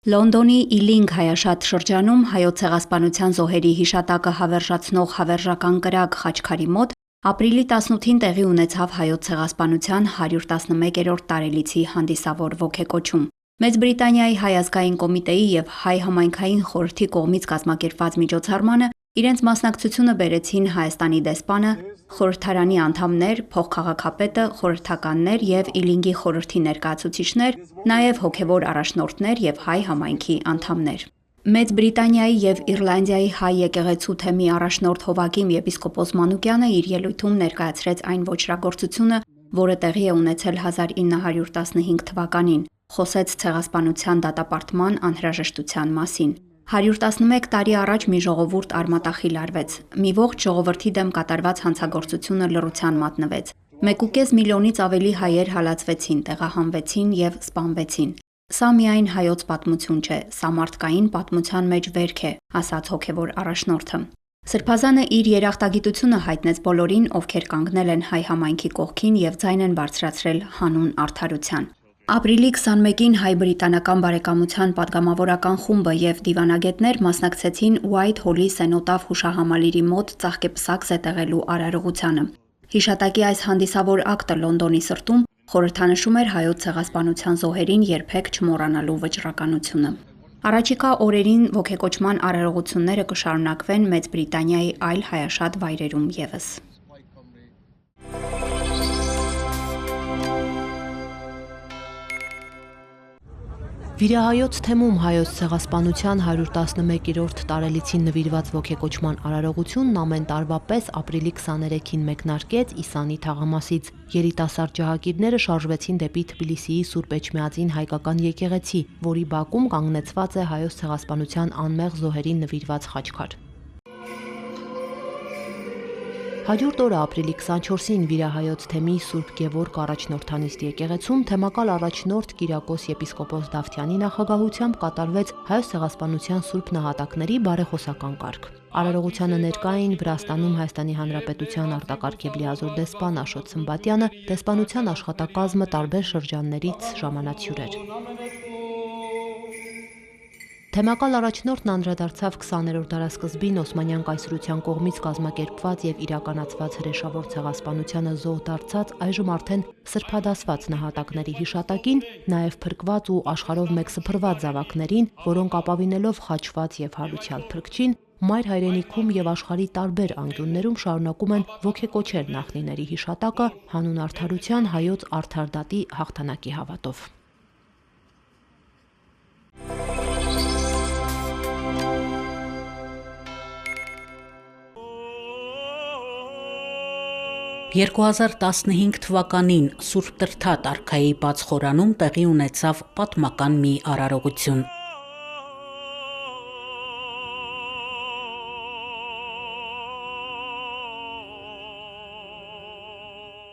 [SPEAKER 17] Լոնդոնի Իլինգ հայաշատ շրջանում հայոց ցեղասպանության զոհերի հիշատակը հավերժացնող հավերժական կրակ Խաչքարի մոտ ապրիլի 18-ին տեղի ունեցավ հայոց ցեղասպանության 111-րդ տարելիցի հանդիսավոր ոգեկոչում։ Մեծ Բրիտանիայի Հայ ազգային կոմիտեի եւ Հայ համայնքային խորհրդի կողմից կազմակերպված միջոցառմանը իրենց մասնակցությունը բերեցին Հայաստանի դեսպանը, խորհրդարանի անդամներ, փոխքաղաքապետը, խորհրդականներ եւ Իլինգի խորհրդի ներկայացուցիչներ, նաեւ հոգեվոր առաջնորդներ եւ հայ համայնքի անդամներ։ Մեծ Բրիտանիայի եւ Իռլանդիայի հայ եկեղեցու թեմի առաջնորդ Հովակիմ եպիսկոպոս Մանուկյանը իր ելույթում ներկայացրեց այն ոչրագործությունը, որը տեղի է ունեցել 1915 թվականին, խոսեց ցեղասպանության դատապարտման անհրաժեշտության մասին։ 111 տարի առաջ մի ժողովուրդ արմատախիլ արվեց, մի ողջ ժողովրդի դեմ կատարված հանցագործությունը լռության մատնվեց։ 1.5 միլիոնից ավելի հայեր հալածվեցին, տեղահանվեցին եւ սպանվեցին։ Սա միայն հայոց պատմություն չէ, սա մարդկային պատմության մեջ վերք է, ասաց հոգևոր առաջնորդը։ Սրբազանը իր երախտագիտությունը հայտնեց բոլորին, ովքեր կանգնել են հայ համայնքի կողքին եւ ձայն են բարձրացրել հանուն արդարության։ Ապրիլի 21-ին հայ-բրիտանական բարեկամության պատգամավորական խումբը եւ դիվանագետներ մասնակցեցին White Hall-ի Սենոտավ հուշահամալիրի մոտ ծաղկեպսակ զետեղելու արարողությանը։ Հիշատակի այս հանդիսավոր ակտը Լոնդոնի սրտում խորհրդանշում էր հայոց ցեղասպանության զոհերին երբեք չմոռանալու վճռականությունը։ Առաջիկա օրերին ոգեկոչման արարողությունները կշարունակվեն Մեծ Բրիտանիայի այլ հայաշատ վայրերում ևս։
[SPEAKER 1] Վիրահայոց թեմում հայոց ցեղասպանության 111-րդ տարելիցին նվիրված ոգեկոչման արարողությունն ամեն տարվա պես ապրիլի 23-ին մեկնարկեց Իսանի թաղամասից։ Երիտասարդ ջահագիրները շարժվեցին դեպի Թբիլիսիի Սուրբ Էջմիածին հայկական եկեղեցի, որի բակում կանգնեցված է հայոց ցեղասպանության անմեղ զոհերին նվիրված խաչքար։ Հաջորդ օրը ապրիլի 24-ին Վիրահայոց թեմի Սուրբ Գևորգ առաջնորդանիստ եկեղեցում թեմակալ առաջնորդ Կիրակոս եպիսկոպոս Դավթյանի նախագահությամբ կատարվեց հայոց ցեղասպանության սուրբ նահատակների բարեխոսական կարգ։ Արարողությանը ներկա էին Վրաստանում Հայաստանի Հանրապետության արտակարգ եւ լիազոր դեսպան Աշոտ Սմբատյանը, դեսպանության աշխատակազմը տարբեր շրջաններից ժամանած հյուրեր։ Թեմակալ առաջնորդն անդրադարձավ 20-րդ դարասկզբին Օսմանյան կայսրության կողմից կազմակերպված եւ իրականացված հրեշավոր ցեղասպանությանը զոհ դարձած այժմ արդեն սրբադասված նահատակների հիշատակին, նաեւ փրկված ու աշխարհով մեկ սփռված զավակներին, որոնք ապավինելով խաչված եւ հարուցյալ փրկչին, մայր հայրենիքում եւ աշխարհի տարբեր անկյուններում շարունակում են ոգեկոչել նախնիների հիշատակը հանուն արդարության հայոց արդար դատի հաղթանակի հավատով։
[SPEAKER 4] «2015 թվականին Սուրբ Տրդատ արքայի բաց խորանում տեղի ունեցավ պատմական մի արարողություն։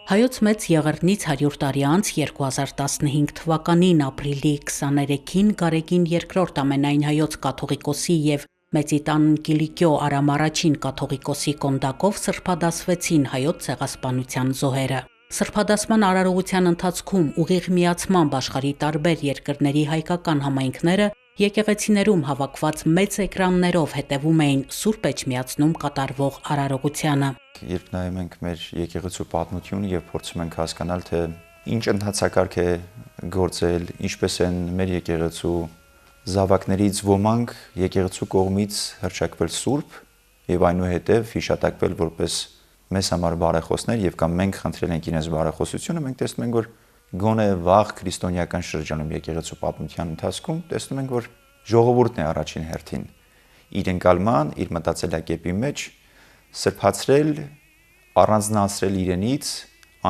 [SPEAKER 4] Հայոց մեծ եղեռնից 100 տարի անց 2015 թվականին ապրիլի 23-ին Գարեգին II ամենայն հայոց կաթողիկոսի եւ Մեծիտան Կիլիկիո Արամ առաջին կաթողիկոսի կոնդակով սրբադասվեցին հայոց ցեղասպանության զոհերը։ Սրբադասման արարողության ընթացքում ուղիղ միացմամբ աշխարհի տարբեր երկրների հայկական համայնքները եկեղեցիներում հավաքված մեծ էկրաններով հետևում էին Սուրբ Էջմիածնում կատարվող արարողությանը։
[SPEAKER 18] Երբ նայում ենք մեր եկեղեցու պատմությունը եւ փորձում ենք հասկանալ, թե ինչ ընթացակարգ է գործել, ինչպես են մեր եկեղեցու զավակներից ոմանք եկեղեցու կողմից հռչակվել սուրբ եւ այնուհետեւ հիշատակվել որպես մեզ համար բարեխոսներ եւ կամ մենք խնդրել ենք իրենց բարեխոսությունը, մենք տեսնում ենք, որ գոնե վաղ քրիստոնեական շրջանում եկեղեցու պատմության ընթացքում տեսնում ենք, որ ժողովուրդն է առաջին հերթին իր ընկալման, իր մտածելակերպի մեջ սրբացրել, առանձնացրել իրենից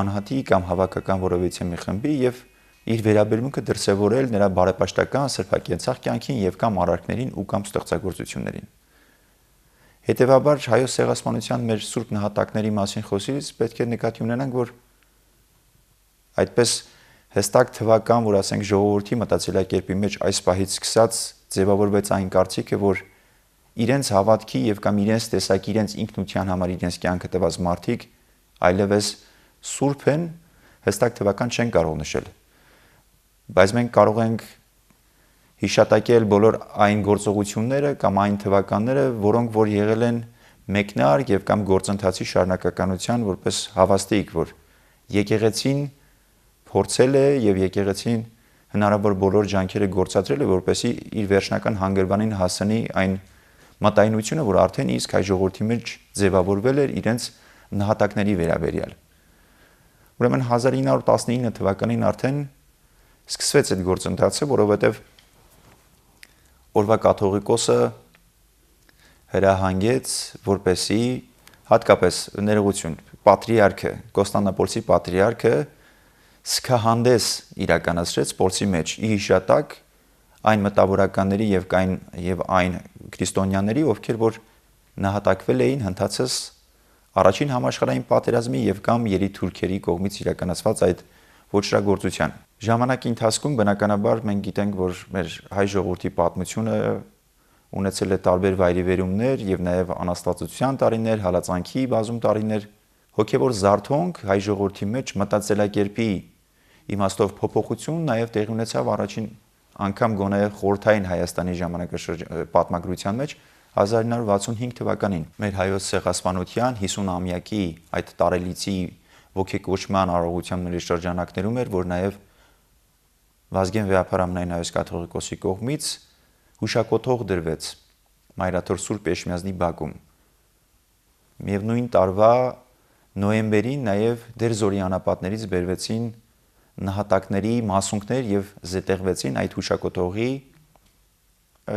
[SPEAKER 18] անհատի կամ հավաքական որևիցե մի խմբի եւ իր վերաբերմունքը դրսևորել նրա բարեպաշտական սրբակենցաղ կյանքին եւ կամ արարքներին ու կամ ստեղծագործություններին։ Հետևաբար հայոց ցեղասպանության մեր սուրբ նահատակների մասին խոսելիս պետք է նկատի ունենանք, որ այդպես հստակ թվական, որ ասենք ժողովրդի մտածելակերպի մեջ այս պահից սկսած ձևավորվեց այն կարծիքը, որ իրենց հավատքի եւ կամ իրենց տեսակի, իրենց ինքնության համար իրենց կյանքը տված մարդիկ այլևս սուրբ են, հստակ թվական չեն կարող նշել։ Բայց մենք կարող ենք հիշատակել բոլոր այն գործողությունները կամ այն թվականները, որոնք որ եղել են մեկնար եւ կամ գործընթացի շարունակականության որպես հավաստիք, որ եկեղեցին փորձել է եւ եկեղեցին հնարավոր բոլոր ջանքերը գործադրել է, որպեսզի իր վերջնական հանգրվանին հասնի այն մտայնությունը, որ արդեն իսկ հայ ժողովրդի մեջ ձևավորվել էր իրենց նահատակների վերաբերյալ։ Ուրեմն 1919 թվականին արդեն սկսվեց այդ գործընթացը, որովհետև օրվա կաթողիկոսը հրահանգեց, որպեսզի հատկապես ներողություն, պատրիարքը, Կոստանդնուպոլսի պատրիարքը սկահանդես իրականացրեց Պոլսի մեջ ի հիշատակ այն մտավորականների եւ այն քրիստոնյաների, ովքեր որ նահատակվել էին հնդածս առաջին համաշխարհային պատերազմի եւ կամ երիտուրքերի կողմից իրականացված այդ ոչրագործության։ Ժամանակի ընթացքում բնականաբար մենք գիտենք, որ մեր հայ ժողովրդի պատմությունը ունեցել է տարբեր վայրիվերումներ եւ նաեւ անաստվածության տարիներ, հալածանքի բազում տարիներ, հոգեվոր զարթոնք հայ ժողովրդի մեջ մտածելակերպի իմաստով փոփոխություն նաեւ տեղի ունեցավ առաջին անգամ գոնե խորհրդային Հայաստանի պատմագրության մեջ 1965 թվականին մեր հայոց ցեղասպանության 50-ամյակի այդ տարելիցի ոգեկոչման արարողությունների շրջանակներում էր, որ նաեւ Վազգեն Վեհապար ամենայն հայոց կաթողիկոսի կողմից հուշակոթող դրվեց Մայրաթոր Սուրբ Էշմիածնի բակում։ Միևնույն տարվա նոյեմբերին նաև դերձորի անապատներից բերվեցին նահատակների մասունքներ եւ զետեղվեցին այդ հուշակոթողի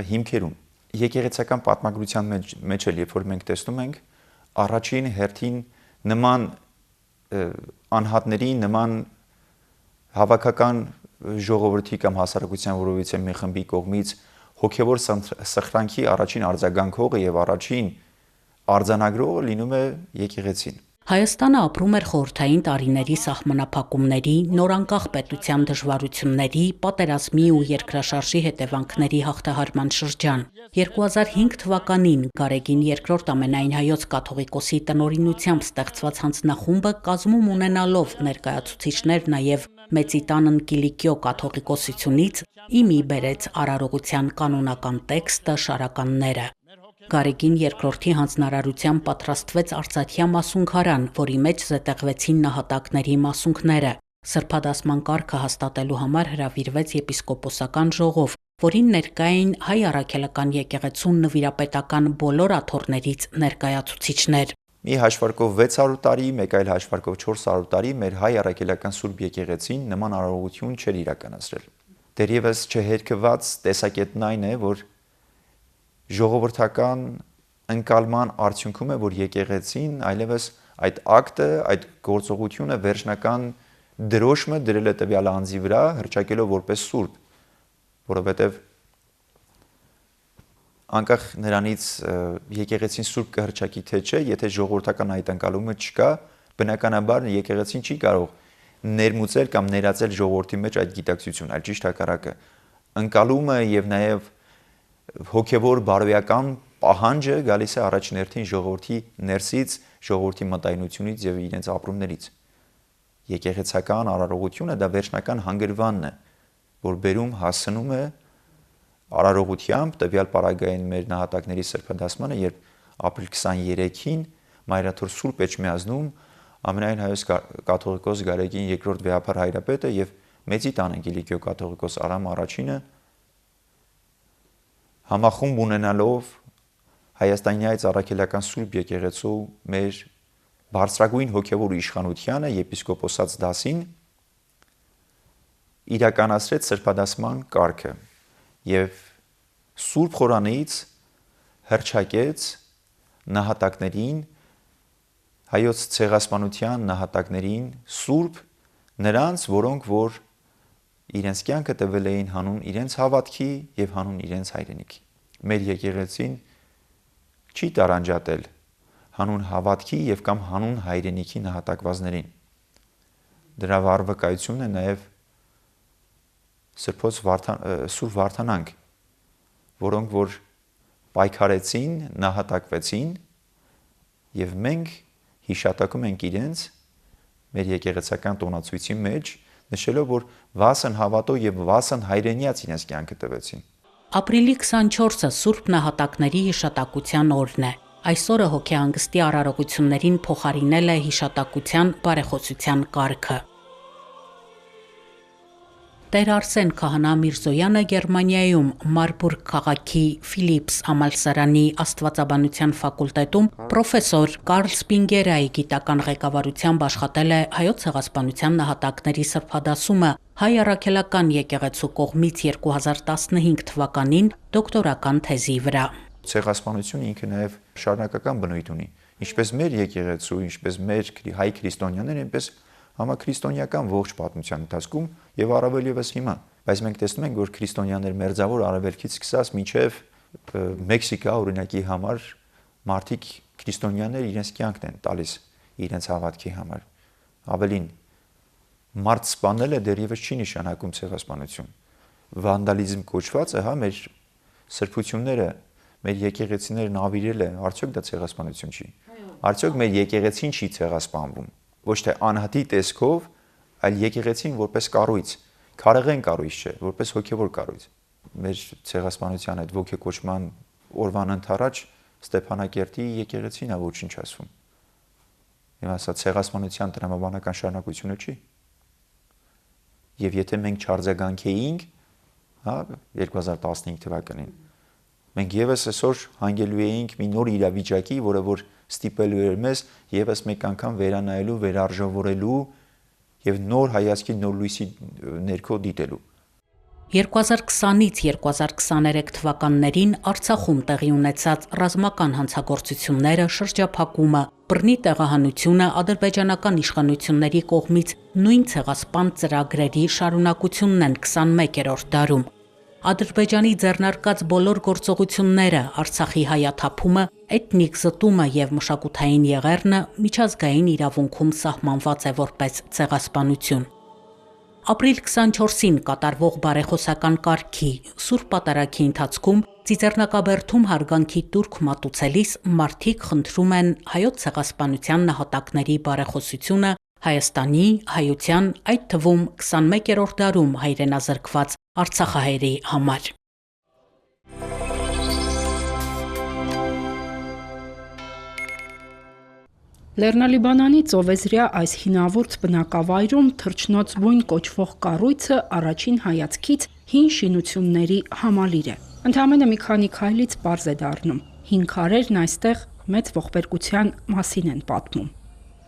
[SPEAKER 18] հիմքերում։ Եկեղեցական պատմագրության մեջ էլ երբ որ մենք տեսնում ենք առաջին հերթին նման անհատների, նման հավաքական ժողովրդի կամ հասարակության որովից մի խմբի կողմից հոգևոր սխրանքի առաջին արձագանքողը եւ առաջին արձանագրողը լինում է եկեղեցին։
[SPEAKER 4] Հայաստանը ապրում էր խորհրդային տարիների սահմանափակումների, նորանկախ պետության դժվարությունների, պատերազմի ու երկրաշարժի հետևանքների հաղթահարման շրջան։ 2005 թվականին Գարեգին II ամենայն հայոց կաթողիկոսի տնօրինությամբ ստեղծված հանձնախումբը կազմում ունենալով ներկայացուցիչներ նաև Մեծիտանն Կիլիկիո կաթողիկոսությունից իմի բերեց արարողության կանոնական տեքստը, շարականները։ Գարեգին II-ի հանձնարարությամբ պատրաստվեց Արցախյա մասունքարան, որի մեջ զետեղվեցին նահատակների մասունքները։ Սրբադասման կարգը հաստատելու համար հրավիրվեց եպիսկոպոսական ժողով, որին ներկա էին հայ առաքելական եկեղեցու նվիրապետական բոլոր աթոռներից ներկայացուցիչներ։
[SPEAKER 18] Մի հաշվարկով 600 տարի, մեկ այլ հաշվարկով 400 տարի մեր հայ առաքելական Սուրբ եկեղեցին նման արարողություն չէր իրականացրել։ Դեռևս չհերքված տեսակետն այն է, որ ժողովրդական ընկալման արդյունքում է, որ եկեղեցին այլևս այդ ակտը, այդ գործողությունը վերջնական դրոշմը դրել է տվյալ անձի վրա, հռչակելով որպես սուրբ, որովհետև անկախ նրանից եկեղեցին սուրբ կհռչակի թե չէ, եթե ժողովրդական այդ ընկալումը չկա, բնականաբար եկեղեցին չի կարող ներմուծել կամ ներածել ժողովրդի մեջ այդ գիտակցություն, այլ ճիշտ հակառակը։ Ընկալումը եւ նաեւ հոգևոր բարոյական պահանջը գալիս է առաջին հերթին ժողովրդի ներսից, ժողովրդի մտայնությունից եւ իրենց ապրումներից։ Եկեղեցական արարողությունը դա վերջնական հանգրվանն է, որ բերում հասնում է արարողությամբ տվյալ պարագային մեր նահատակների սրբադասմանը, երբ ապրիլ 23-ին Մայրաթոր Սուրբ Էջմիածնում ամենայն հայոց կաթողիկոս Գարեգին II Վեհապար հայրապետը եւ Մեծիտան Կիլիկիո կաթողիկոս Արամ I-ը համախումբ ունենալով Հայաստանի հայ առաքելական Սուրբ եկեղեցու մեր բարձրագույն հոգևոր իշխանությանը եպիսկոպոսած դասին իրականացրեց սրբադասման կարգը եւ Սուրբ խորանից հռչակեց նահատակներին, հայոց ցեղասպանության նահատակներին սուրբ նրանց, որոնք որ իրենց կյանքը տվել էին հանուն իրենց հավատքի եւ հանուն իրենց հայրենիքի։ Մեր եկեղեցին չի տարանջատել հանուն հավատքի եւ կամ հանուն հայրենիքի նահատակվածներին։ Դրա վարվկայությունն է նաեւ Սուրբ Վարդանանք, որոնք որ պայքարեցին, նահատակվեցին եւ մենք հիշատակում ենք իրենց մեր եկեղեցական տոնացույցի մեջ, նշելով որ վասն հավատո եւ վասն հայրենիած իրենց կյանքը տվեցին։
[SPEAKER 4] Ապրիլի 24-ը Սուրբ նահատակների հիշատակության օրն է։ Այսօրը հոգեհանգստի արարողություններին փոխարինել է հիշատակության բարեխոսության կարգը։ Տեր Արսեն Քահանա Միրզոյանը Գերմանիայում Մարբուրգ քաղաքի Ֆիլիպս համալսարանի Աստվածաբանության ֆակուլտետում պրոֆեսոր Կարլ Սպինգերայի գիտական ղեկավարությամբ աշխատել է հայոց ցեղասպանության նահատակների սրբադասումը հայ առաքելական եկեղեցու կողմից 2015 թվականին դոկտորական թեզի վրա։
[SPEAKER 18] Ցեղասպանությունը ինքը նաև շարունակական բնույթ ունի, ինչպես մեր եկեղեցու, ինչպես մեր հայ քրիստոնյաներ, այնպես համաքրիստոնեական ողջ պատմության ընթացքում եւ առավել եւս հիմա, բայց մենք տեսնում ենք, որ քրիստոնյաներ մերձավոր արևելքից սկսած մինչեւ Մեքսիկա օրինակի համար մարդիկ քրիստոնյաներ իրենց կյանքն են տալիս իրենց հավատքի համար։ Ավելին մարդ սպանելը դեռևս չի նշանակում ցեղասպանություն։ Վանդալիզմ կոչվածը, հա, մեր սրբությունները մեր եկեղեցիները նավիրել է, արդյոք դա ցեղասպանություն չի։ Արդյոք մեր եկեղեցին չի ցեղասպանվում, ոչ թե անհատի տեսքով, այլ եկեղեցին որպես կառույց, քարեղեն կառույց չէ, որպես հոգևոր կառույց։ Մեր ցեղասպանության այդ ոգեկոչման օրվան ընթരാճ Ստեփանակերտի եկեղեցին է ոչինչ ասում։ Եվ ասա ցեղասպանության տրամաբանական շարունակությունը չի։ Եվ եթե մենք չարձագանքեինք, հա, 2015 թվականին, մենք եւս այսօր հանգելու էինք մի նոր իրավիճակի, որը որ ստիպելու էր մեզ եւս մեկ անգամ վերանայելու, վերարժևորելու եւ նոր հայացքի, նոր լույսի ներքո դիտելու։
[SPEAKER 4] 2020-ից 2023 թվականներին Արցախում տեղի ունեցած ռազմական հանցագործությունները, շրջափակումը, բռնի տեղահանությունը ադրբեջանական իշխանությունների կողմից նույն ցեղասպան ծրագրերի շարունակությունն են 21-րդ դարում։ Ադրբեջանի ձեռնարկած բոլոր գործողությունները, Արցախի հայաթափումը, էթնիկ զտումը եւ մշակութային եղեռնը միջազգային իրավունքում սահմանված է որպես ցեղասպանություն։ Ապրիլ 24-ին կատարվող բարեխոսական կարգի Սուրբ Պատարագի ընթացքում Ծիծեռնակաբերդում հարգանքի տուրք մատուցելիս մարդիկ խնդրում են հայոց ցեղասպանության նահատակների բարեխոսությունը Հայաստանի, հայության, այդ թվում 21-րդ դարում հայրենազրկված արցախահայերի համար։
[SPEAKER 19] Լեռնալիբանանի Ծովեզրյա այս հինավուրց բնակավայրում թռչնոց բույն կոչվող կառույցը առաջին հայացքից հին շինությունների համալիր է։ Ընդամենը մի քանի քայլից պարզ է դառնում։ Հին քարերն այստեղ մեծ ողբերգության մասին են պատմում։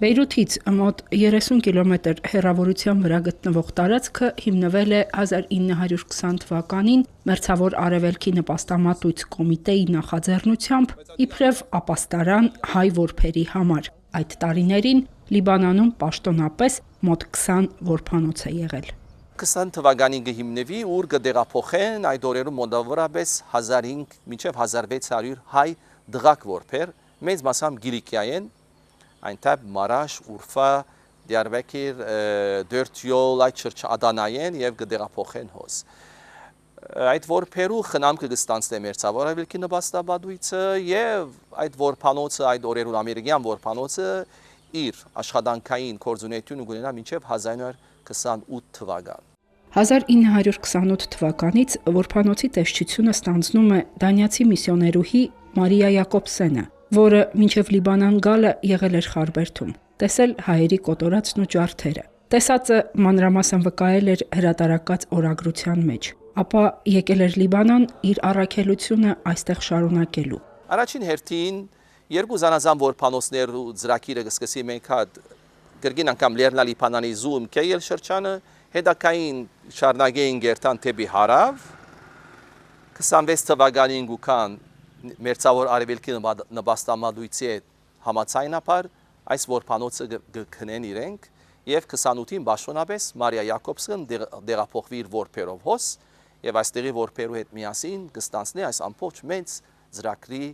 [SPEAKER 19] Բեյրութից մոտ 30 կիլոմետր հեռավորության վրա գտնվող տարածքը հիմնվել է 1920 թվականին Մերձավոր Արևելքի նպաստամատույց կոմիտեի նախաձեռնությամբ իբրև ապաստարան հայ որբերի համար։ Այդ տարիներին Լիբանանում պաշտոնապես մոտ 20 որբանոց է եղել։
[SPEAKER 20] 20 թվականին կհիմնվի, ուր կդեղափոխեն այդ օրերում մոտավորապես 1500 մինչև 1600 հայ դղակ որբեր, մեծ մասամբ Կիլիկիայեն, այնտեղ Մարաշ, Ուրֆա, Դիարբեկիր, Դերտյոլ, այդ Ադանայեն եւ կդեղափոխեն հոս։ Այդ որբերու խնամքը կստանցնե Մերձավոր Արևելքի նպաստաբադույցը եւ այդ որբանոցը, այդ օրերուն ամերիկյան որբանոցը իր աշխատանքային կորձունեությունը կունենա մինչև 1928 թվական։
[SPEAKER 19] 1928 թվականից որբանոցի տեսչությունը ստանձնում է դանիացի միսիոներուհի Մարիա Յակոբսենը, որը մինչև Լիբանան գալը եղել էր Խարբերդում, տեսել հայերի կոտորածն ու ջարդերը։ Տեսածը մանրամասն վկայել էր հրատարակած օրագրության մեջ, ապա եկել էր Լիբանան իր առաքելությունը այստեղ շարունակելու։
[SPEAKER 20] Առաջին հերթին երկու զանազան որբանոցներ ու ծրագիրը կսկսի մենք հատ գրգին անգամ Լեռնալիբանանի զում կայել շրջանը, հետակային շարունակեին գերտան թեպի հարավ, 26 թվականին գուքան Մերձավոր Արևելքի նպաստամատույցի հետ համաձայնաբար այս որբանոցը կքնեն իրենք եւ 28-ին Բաշոնաբես Մարիա Յակոբսեն դեղափոխվի իր որբերով հոս եւ այստեղի որբերու հետ միասին կստանցնի այս ամբողջ մեծ ծրագրի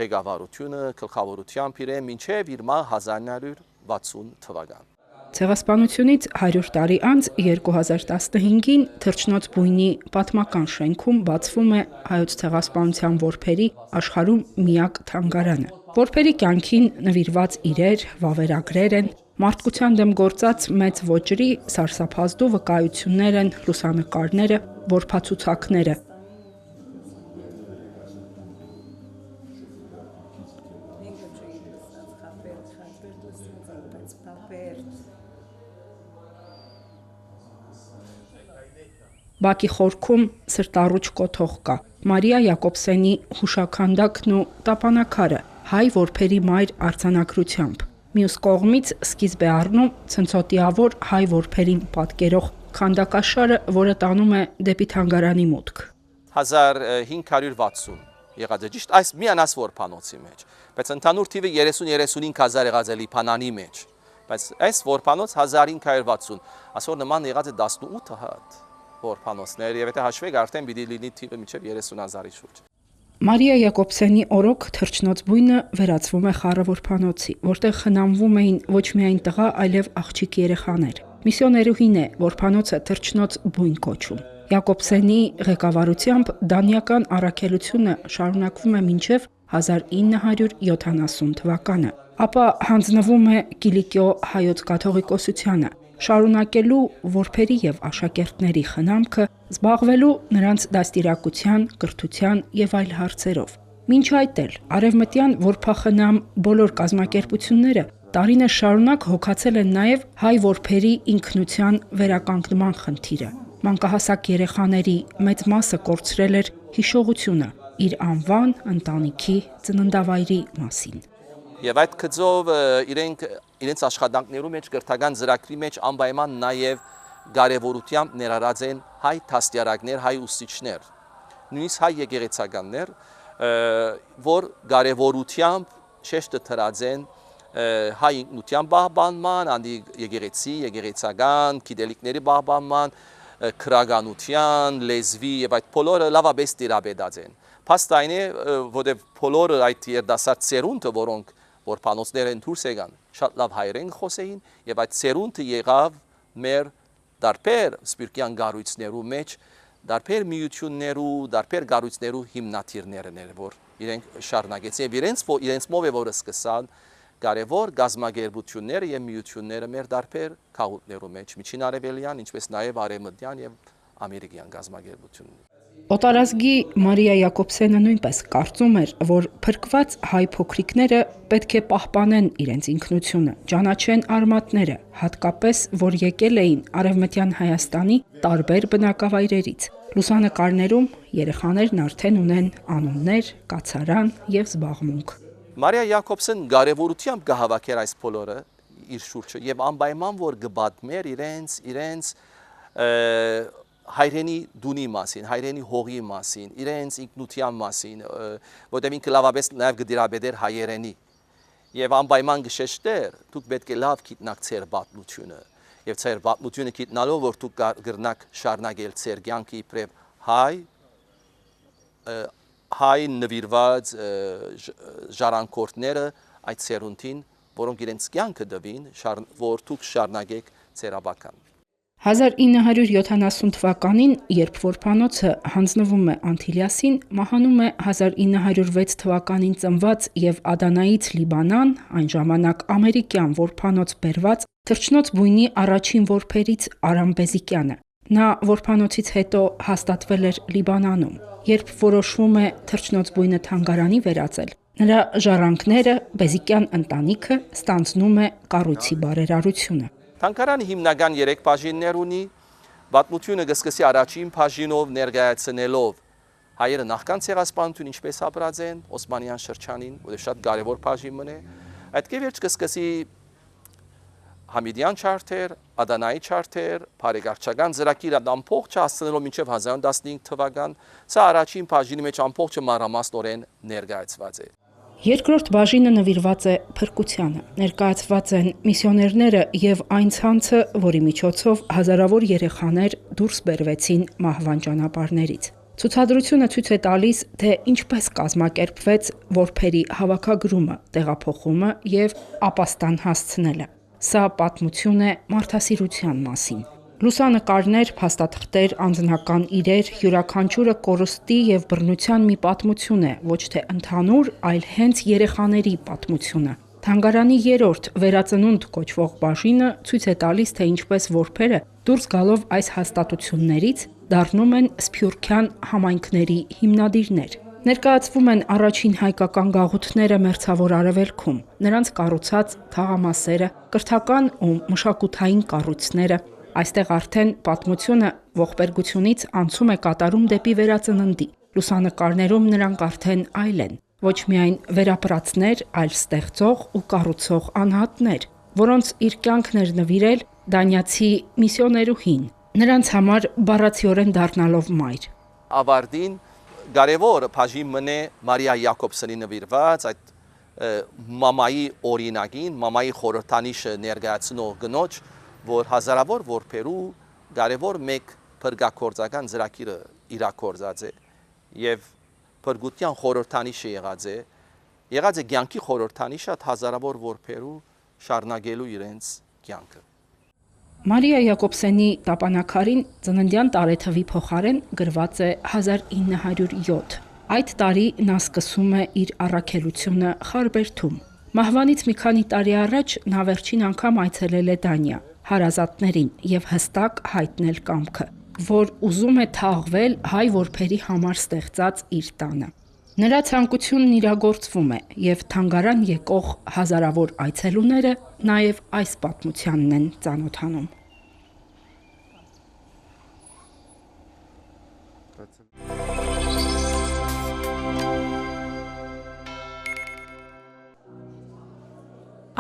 [SPEAKER 20] ղեկավարությունը գլխավորությամբ իրեն մինչև իր 1960 թվական։
[SPEAKER 19] Ցեղասպանությունից 100 տարի անց 2015-ին թռչնոց բույնի պատմական շենքում բացվում է հայոց ցեղասպանության որբերի աշխարհում միակ թանգարանը։ Որբերի կյանքին նվիրված իրեր, վավերագրեր են, մարդկության դեմ գործած մեծ ոճրի սարսափազդու վկայություններ են, լուսանկարները, որբացուցակները։ Բակի խորքում սրտառուչ կոթող կա։ Մարիա Յակոբսենի հուշաքանդակն ու տապանակարը հայ որբերի մայր արձանագրությամբ։ Մյուս կողմից սկիզբ է առնում ցնցոտիավոր հայ որբերին պատկերող քանդակաշարը, որը տանում է դեպի թանգարանի մուտք։
[SPEAKER 20] 1560 եղած է ճիշտ այս միանաս որբանոցի մեջ, բայց ընդհանուր թիվը 30-35 հազար եղած է Լիբանանի մեջ, բայց այս որբանոց 1560, այսօր նման եղած է 18 հատ որբանոցներ եւ եթե հաշվեք արդեն պիտի լինի թիվը մինչեւ 30,000-ի շուրջ։
[SPEAKER 19] Մարիա Յակոբսենի օրոք թռչնոց բույնը վերածվում է խառը որբանոցի, որտեղ խնամվում էին ոչ միայն տղա, այլև աղջիկ երեխաներ։ Միսիոներուհին է որբանոցը թռչնոց բույն կոչում։ Յակոբսենի ղեկավարությամբ դանիական առաքելությունը շարունակվում է մինչև 1970 թվականը, ապա հանձնվում է Կիլիկիո հայոց կաթողիկոսությանը, շարունակելու որբերի եւ աշակերտների խնամքը, զբաղվելու նրանց դաստիարակության, կրթության եւ այլ հարցերով։ Մինչ այդ էլ արևմտյան որբախնամ բոլոր կազմակերպությունները տարիներ շարունակ հոգացել են նաև հայ որբերի ինքնության վերականգնման խնդիրը։ Մանկահասակ երեխաների մեծ մասը կորցրել էր հիշողությունը իր անվան, ընտանիքի, ծննդավայրի մասին։
[SPEAKER 20] Եվ այդ գծով իրենց աշխատանքներում մեջ կրթական ծրագրի մեջ անպայման նաև կարևորությամբ ներառած են հայ դաստիարակներ, հայ ուսուցիչներ, նույնիսկ հայ եկեղեցականներ, որ կարևորությամբ շեշտը դրած են հայ ինքնության պահպանման, եկեղեցի, եկեղեցական, գիտելիքների պահպանման, քրագանության, լեզվի եւ այդ բոլորը լավապես տիրապետած են։ Փաստայն է, որտեղ բոլորը այդ երդասարդ սերունդը, որոնք որբանոցներ են դուրս եկան, շատ լավ հայերեն խոսեին եւ այդ սերունդը եղավ մեր դարբեր սպիրկյան գառույցներու մեջ, դարբեր միություններու, դարբեր գառույցներու հիմնադիրներն էր, որ իրենք շարունակեցին եւ իրենց մով է որ սկսան կարևոր գազագերբությունները եւ միությունները մեր դարբեր քաղաքներու մեջ, միջին արևելյան, ինչպես նաեւ արևմտյան եւ ամերիկյան գազագերբությունները։
[SPEAKER 19] Օտարազգի Մարիա Յակոբսենը նույնպես կարծում էր, որ փրկված հայ փոքրիկները պետք է պահպանեն իրենց ինքնությունը, ճանաչեն արմատները, հատկապես որ եկել էին Արևմտյան Հայաստանի տարբեր բնակավայրերից։ Լուսանկարներում երեխաներն արդեն ունեն անուններ, կացարան եւ զբաղմունք։
[SPEAKER 20] Մարիա Յակոբսեն կարևորությամբ կհավաքեր այս բոլորը իր շուրջը եւ անպայման որ կբադմեր իրենց հայրենի դունի մասին, հայրենի հողի մասին, իրենց ինքնության մասին, որտեղ ինքը լավապես նաև կդիրապետեր հայերենի։ Եվ անպայման կշեշտեր, դուք պետք է լավ գիտնաք ձեր պատմությունը, եւ ձեր պատմությունը գիտնալով, որ դուք կգրնաք շարունակել ձեր կյանքը իբրև հայ նվիրված ժառանգորդները այդ սերունդին, որոնք իրենց կյանքը տվին, որ դուք շարունակեք ձեր ապագան։
[SPEAKER 19] 1970 թվականին, երբ որբանոցը հանձնվում է Անտիլիասին, մահանում է 1906 թվականին ծնված եւ Ադանայից Լիբանան, այն ժամանակ ամերիկյան որբանոց բերված թռչնոց բույնի առաջին որբերից Արամ Բեզիկյանը։ Նա որբանոցից հետո հաստատվել էր Լիբանանում։ Երբ որոշվում է թռչնոց բույնը թանգարանի վերածել, նրա ժառանգները, Բեզիկյան ընտանիքը ստանձնում է կառույցի բարերարությունը։
[SPEAKER 20] Թանգարանը հիմնական 3 բաժիններ ունի, պատմությունը կսկսի առաջին բաժինով ներկայացնելով հայերը նախքան ցեղասպանություն ինչպես ապրած են Օսմանյան շրջանին, որը շատ կարևոր բաժին է։ Այդ կերպ կսկսի Համիդյան չարթեր, Ադանայի չարթեր, բարեկարգչական ծրագիր ամբողջ հասցնելով մինչև 2015 թվական, սա առաջին բաժինի մեջ ամբողջը մանրամասնորեն ներկայացված է։
[SPEAKER 19] Երկրորդ բաժինը նվիրված է փրկությանը։ Ներկայացված են միսիոներները եւ այն ցանցը, որի միջոցով հազարավոր երեխաներ դուրս բերվեցին մահվան ճանապարհներից։ Ցուցադրությունը ցույց է տալիս, թե ինչպես կազմակերպվեց որբերի հավաքագրումը, տեղափոխումը եւ ապաստան հասցնելը։ Սա պատմություն է մարդասիրության մասին։ Լուսանկարներ, փաստաթղթեր, անձնական իրեր, յուրաքանչյուրը կորստի եւ բռնության մի պատմություն է, ոչ թե ընդհանուր, այլ հենց երեխաների պատմությունը։ Թանգարանի 3-րդ վերածնունդ կոչվող բաժինը ցույց է տալիս, թե ինչպես որբերը դուրս գալով այս հաստատություններից դառնում են սփյուռքյան համայնքների հիմնադիրներ։ Ներկայացվում են առաջին հայկական գաղութները Մերձավոր Արևելքում, նրանց կառուցած թաղամասերը, կրթական ու մշակութային կառույցները։ Այստեղ արդեն պատմությունը ողբերգությունից անցում է կատարում դեպի վերածննդի։ Լուսանկարներում նրանք արդեն այլ են, ոչ միայն վերապրածներ, այլ ստեղծող ու կառուցող անհատներ, որոնց իր կյանքն էր նվիրել դանիացի միսիոներուհին, նրանց համար բառացիորեն դառնալով մայր։
[SPEAKER 20] Ավարտին կարևոր բաժին մնե Մարիա Յակոբսենի նվիրված այդ մամայի օրինակին, մամայի խորհրդանիշը ներկայացնող գնոջ, որ հազարավոր որբերու կարևոր մեկ փրկագործական ծրագիրը իրագործած է եւ փրկության խորհրդանիշը եղած է կյանքի խորհրդանիշը հազարավոր որբերու շարունակելու իրենց կյանքը։
[SPEAKER 19] Մարիա Յակոբսենի տապանակարին ծննդյան տարեթվի փոխարեն գրված է 1907։ Այդ տարի նա սկսում է իր առաքելությունը Խարբերդում։ Մահվանից մի քանի տարի առաջ նա վերջին անգամ այցելել է Դանիա, հարազատներին եւ հստակ հայտնել կամքը, որ ուզում է թաղվել հայ որբերի համար ստեղծած իր տանը։ Նրա ցանկությունն իրագործվում է եւ թանգարան եկող հազարավոր այցելուները նաեւ այս պատմությանն են ծանոթանում։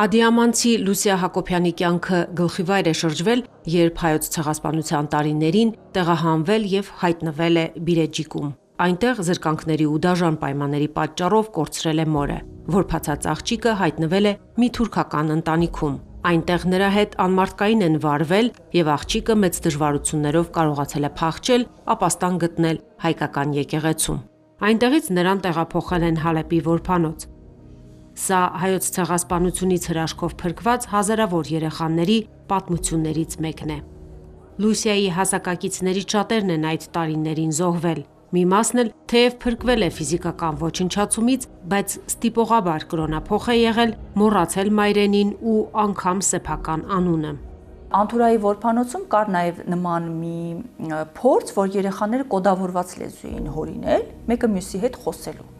[SPEAKER 21] Ադիամանցի Լուսիա Հակոբյանի կյանքը գլխիվայր է շրջվել, երբ հայոց ցեղասպանության տարիներին տեղահանվել եւ հայտնվել է Բիրեջիկում։ Այնտեղ զրկանքների ու դաժան պայմանների պատճառով կորցրել է մորը։ Որբացած աղջիկը հայտնվել է մի թուրքական ընտանիքում։ Այնտեղ նրա հետ անմարդկային են վարվել եւ աղջիկը մեծ դժվարություններով կարողացել է փախչել, ապաստան գտնել հայկական եկեղեցում։ Այնտեղից նրան տեղափոխել են Հալեպի որբանոց։ Սա հայոց ցեղասպանությունից հրաշքով փրկված հազարավոր երեխաների պատմություններից մեկն է։ Լուսիայի հասակակիցների շատերն են այդ տարիներին զոհվել։ Մի մասն էլ թեև փրկվել է ֆիզիկական ոչնչացումից, բայց ստիպողաբար կրոնափոխ է եղել, մոռացել մայրենին ու անգամ սեփական անունը։
[SPEAKER 22] Անթուրայի որբանոցում կար նաև նման մի փորձ, որ երեխաները կոդավորված լեզու էին հորինել, մեկը մյուսի հետ խոսելու։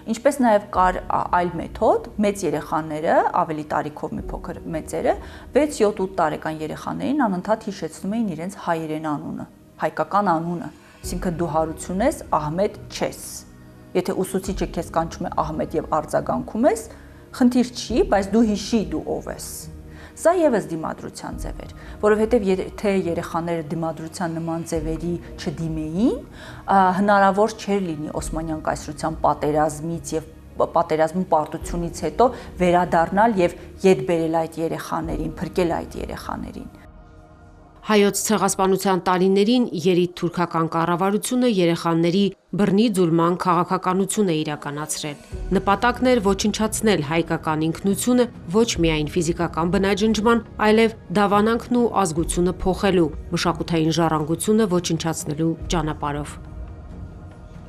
[SPEAKER 22] Ինչպես նաև կար այլ մեթոդ, մեծ երեխաները, ավելի տարիքով մի փոքր մեծերը, 6-7-8 տարեկան երեխաներին անընդհատ հիշեցնում էին իրենց հայերեն անունը, հայկական անունը, այսինքն դու Հարություն ես, Ահմեդ չես։ Եթե ուսուցիչը քեզ կանչում է Ահմեդ եւ արձագանքում ես, խնդիր չի, բայց դու հիշի դու ով ես։ Սա եւս դիմադրության ձև էր, որովհետեւ եթե երեխաները դիմադրության նման ձևերի չդիմեին, հնարավոր չէր լինի Օսմանյան կայսրության պատերազմից եւ պատերազմի պարտությունից հետո վերադառնալ եւ ետ բերել այդ երեխաներին, փրկել այդ երեխաներին։
[SPEAKER 21] Հայոց ցեղասպանության տարիներին երիտթուրքական կառավարությունը երեխաների բռնի ձուլման քաղաքականություն է իրականացրել։ Նպատակն էր ոչնչացնել հայկական ինքնությունը ոչ միայն ֆիզիկական բնաջնջման, այլև դավանանքն ու ազգությունը փոխելու, մշակութային ժառանգությունը ոչնչացնելու ճանապարհով։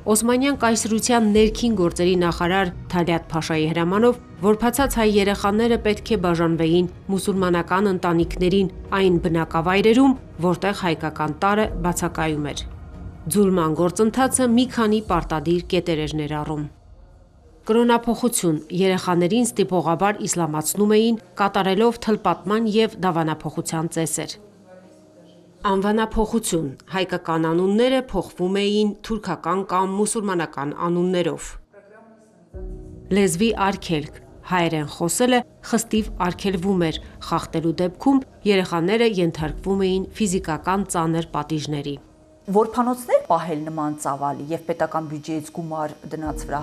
[SPEAKER 21] Օսմանյան կայսրության ներքին գործերի նախարար Թալիաթ Փաշայի հրամանով որբացած հայ երեխաները պետք է բաժանվեին մուսուլմանական ընտանիքներին այն բնակավայրերում, որտեղ հայկական տարը բացակայում էր։ Ձուլման գործընթացը մի քանի պարտադիր կետեր էր ներառում։ Կրոնափոխություն երեխաներին ստիպողաբար իսլամացնում էին, կատարելով թլպատման եւ դավանափոխության ծեսեր։ Անվանափոխություն հայկական անունները փոխվում էին թուրքական կամ մուսուլմանական անուններով։ Լեզվի արգելք հայերեն խոսելը խստիվ արգելվում էր, խախտելու դեպքում երեխաները ենթարկվում էին ֆիզիկական ծանր պատիժների։
[SPEAKER 22] Որբանոցներ պահել նման ծավալի եւ պետական բյուջեից գումար դնած վրա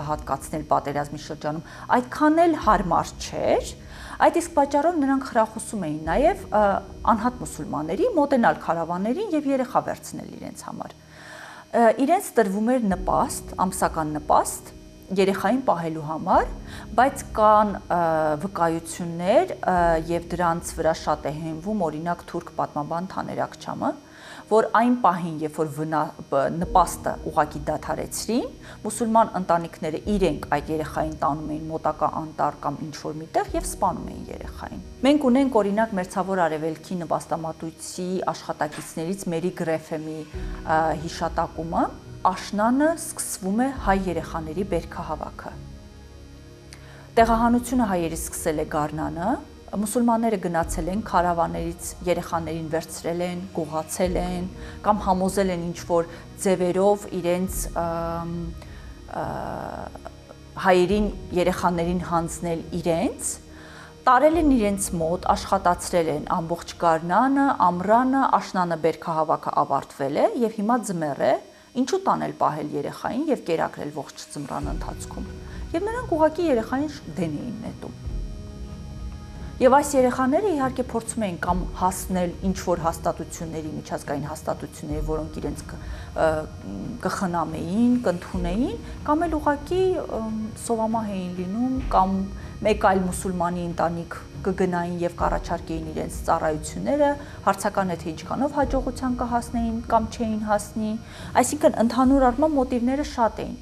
[SPEAKER 22] հատկացնել պատերազմի շրջանում այդքան էլ հարմար չէր։ Այդ իսկ պատճառով նրանք խրախուսում էին նաև անհատ մուսուլմանների մոտենալ քարավաններին եւ երեխա վերցնել իրենց համար։ Իրենց տրվում էր նպաստ, ամսական նպաստ երեխային պահելու համար, բայց կան վկայություններ եւ դրանց վրա շատ է հենվում օրինակ թուրք պատմաբան Թաներ Ակչամը, որ այն պահին, երբ որ նպաստը ուղակի դադարեցրին, մուսուլման ընտանիքները իրենք այդ երեխային տանում էին մոտակա անտառ կամ ինչ-որ միտեղ եւ սպանում էին երեխային։ Մենք ունենք օրինակ Մերձավոր Արևելքի նպաստամատույցի աշխատակիցներից Մերի Գրեֆեմի հիշատակումը, աշնանը սկսվում է հայ երեխաների բերքահավաքը։ Տեղահանությունը հայերի սկսել է Գառնանը, մուսուլմանները գնացել են քարավաներից երեխաներին վերցրել են, գողացել են կամ համոզել են ինչ-որ ձևերով իրենց հայերին երեխաներին հանձնել իրենց, տարել են իրենց մոտ, աշխատացրել են ամբողջ Գառնանը, ամռանը, աշնանը բերքահավաքը ավարտվել է եւ հիմա ձմեռ է, ինչու տանել պահել երեխային եւ կերակրել ողջ ձմռան ընթացքում։ Եվ նրանք ուղղակի երեխային դեն էին նետում։ Եվ այս երեխաները իհարկե փորձում էին կամ հասնել ինչ-որ հաստատությունների, միջազգային հաստատությունների, որոնք իրենց կխնամեին, կընդունեին, կամ էլ ուղղակի սովամահ էին լինում, կամ մեկ այլ մուսուլմանի ընտանիք կգնային եւ կառաջարկեին իրենց ծառայությունները, հարցական է թե ինչքանով հաջողության կհասնեին կամ չէին հասնի, այսինքն ընդհանուր առմամբ մոտիվները շատ էին։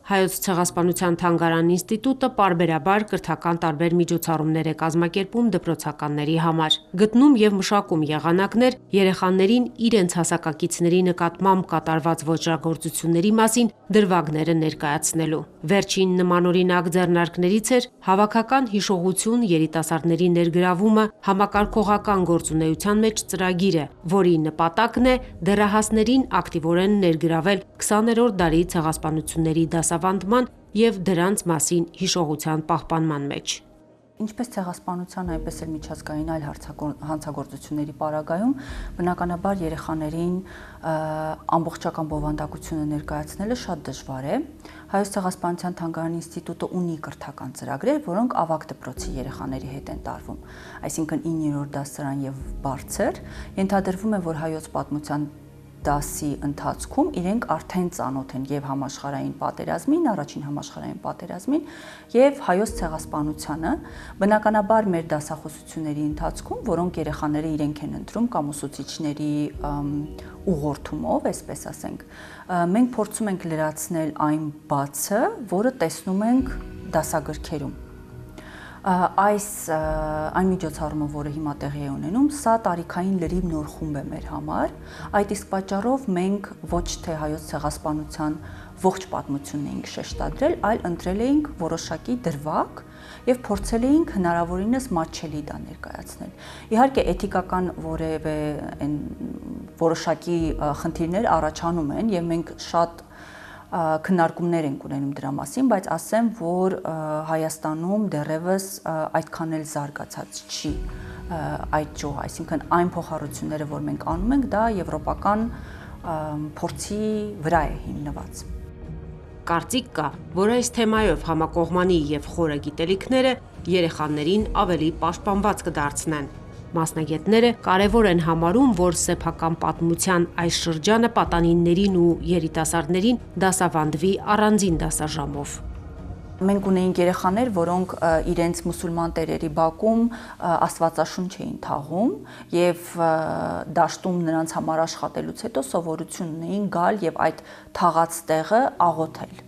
[SPEAKER 21] Հայոց ցեղասպանության թանգարան ինստիտուտը պարբերաբար կրթական տարբեր միջոցառումներ է կազմակերպում դպրոցականների համար, գտնում եւ մշակում եղանակներ երեխաներին իրենց հասակակիցների նկատմամբ կատարված ոճրագործությունների մասին դրվագները ներկայացնելու։ Վերջին նմանօրինակ ձեռնարկներից էր հավաքական հիշողություն երիտասարդների ներգրավումը համակարգողական գործունեության մեջ ծրագիրը, որի նպատակն է դեռահասներին ակտիվորեն ներգրավել 20-րդ դարի ցեղասպանությունների դասավանդման եւ դրանց մասին հիշողության պահպանման մեջ։
[SPEAKER 22] Ինչպես ցեղասպանության, այնպես էլ միջազգային այլ հանցագործությունների պարագայում բնականաբար երեխաներին ամբողջական բովանդակությունը ներկայացնելը շատ դժվար է։ Հայոց ցեղասպանության թանգարան ինստիտուտը ունի կրթական ծրագրեր, որոնք ավագ դպրոցի երեխաների հետ են տարվում, այսինքն 9-րդ դասարան եւ բարձր, ենթադրվում է, որ հայոց պատմության դասի ընթացքում իրենք արդեն ծանոթ են եւ համաշխարհային պատերազմին, առաջին համաշխարհային պատերազմին եւ հայոց ցեղասպանությանը, բնականաբար մեր դասախոսությունների ընթացքում, որոնք երեխաները իրենք են ընտրում կամ ուսուցիչների ուղղորդումով, այսպես ասենք, մենք փորձում ենք լրացնել այն բացը, որը տեսնում ենք դասագրքերում։ Այն միջոցառումը, որը հիմա տեղի է ունենում, սա տարիքային լրիվ նոր խումբ է մեր համար, այդ իսկ պատճառով մենք ոչ թե հայոց ցեղասպանության ողջ պատմությունն էինք շեշտադրել, այլ ընտրել էինք որոշակի դրվագ եւ փորձել էինք հնարավորինս մատչելի դա ներկայացնել։ Իհարկե էթիկական որևէ որոշակի խնդիրներ առաջանում են եւ մենք շատ քննարկումներ ենք ունենում դրա մասին, բայց ասեմ, որ Հայաստանում դեռևս այդքան էլ զարգացած չի այդ ճյուղը, այսինքն այն փոխառությունները, որ մենք անում ենք, դա եվրոպական փորձի վրա է հիմնված։
[SPEAKER 21] Կարծիք կա, որ այս թեմայով համակողմանի եւ խորը գիտելիքները երեխաներին ավելի պաշտպանված կդարձնեն։ Մասնագետները կարևոր են համարում, որ սեփական պատմության այս շրջանը պատանիներին ու երիտասարդներին դասավանդվի առանձին դասաժամով։
[SPEAKER 22] Մենք ունեինք երեխաներ, որոնք իրենց մուսուլման տերերի բակում աստվածաշունչ էին թաղում եւ դաշտում նրանց համար աշխատելուց հետո սովորություն ունեին գալ եւ այդ թաղած տեղը աղոթել։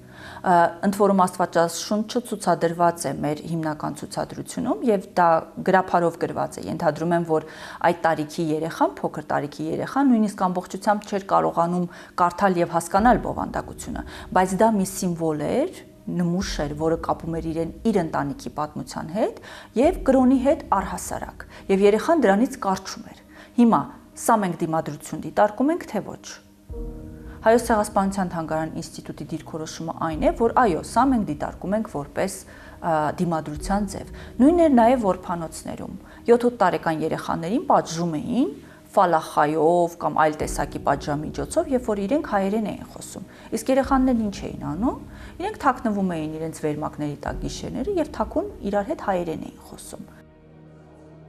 [SPEAKER 22] Ընդ որում աստվածաշունչը ցուցադրված է մեր հիմնական ցուցադրությունում եւ դա գրափարով գրված է։ Ենթադրում եմ, որ այդ տարիքի երեխան, փոքր տարիքի երեխան նույնիսկ ամբողջությամբ չէր կարողանում կարդալ եւ հասկանալ բովանդակությունը, բայց դա մի սիմվոլ էր, նմուշ էր, որը կապում էր իրեն իր ընտանիքի պատմության հետ եւ կրոնի հետ առհասարակ։ Եվ երեխան դրանից կարճում էր։ Հիմա սա մենք դիմադրություն դիտարկում ենք, թե ոչ։ Հայոց ցեղասպանության թանգարան ինստիտուտի դիրքորոշումը այն է, որ այո, սա մենք դիտարկում ենք որպես դիմադրության ձև։ Նույնն էր նաև որփանոցներում 7-8 տարեկան երեխաներին պատժում էին ֆալախայով կամ այլ տեսակի պատժամիջոցով, երբ որ իրենք հայերեն էին խոսում։ Իսկ երեխաներն ինչ էին անում։ Իրենք թաքնվում էին իրենց վերմակների տակ գիշերները եւ թաքուն իրար հետ հայերեն էին խոսում։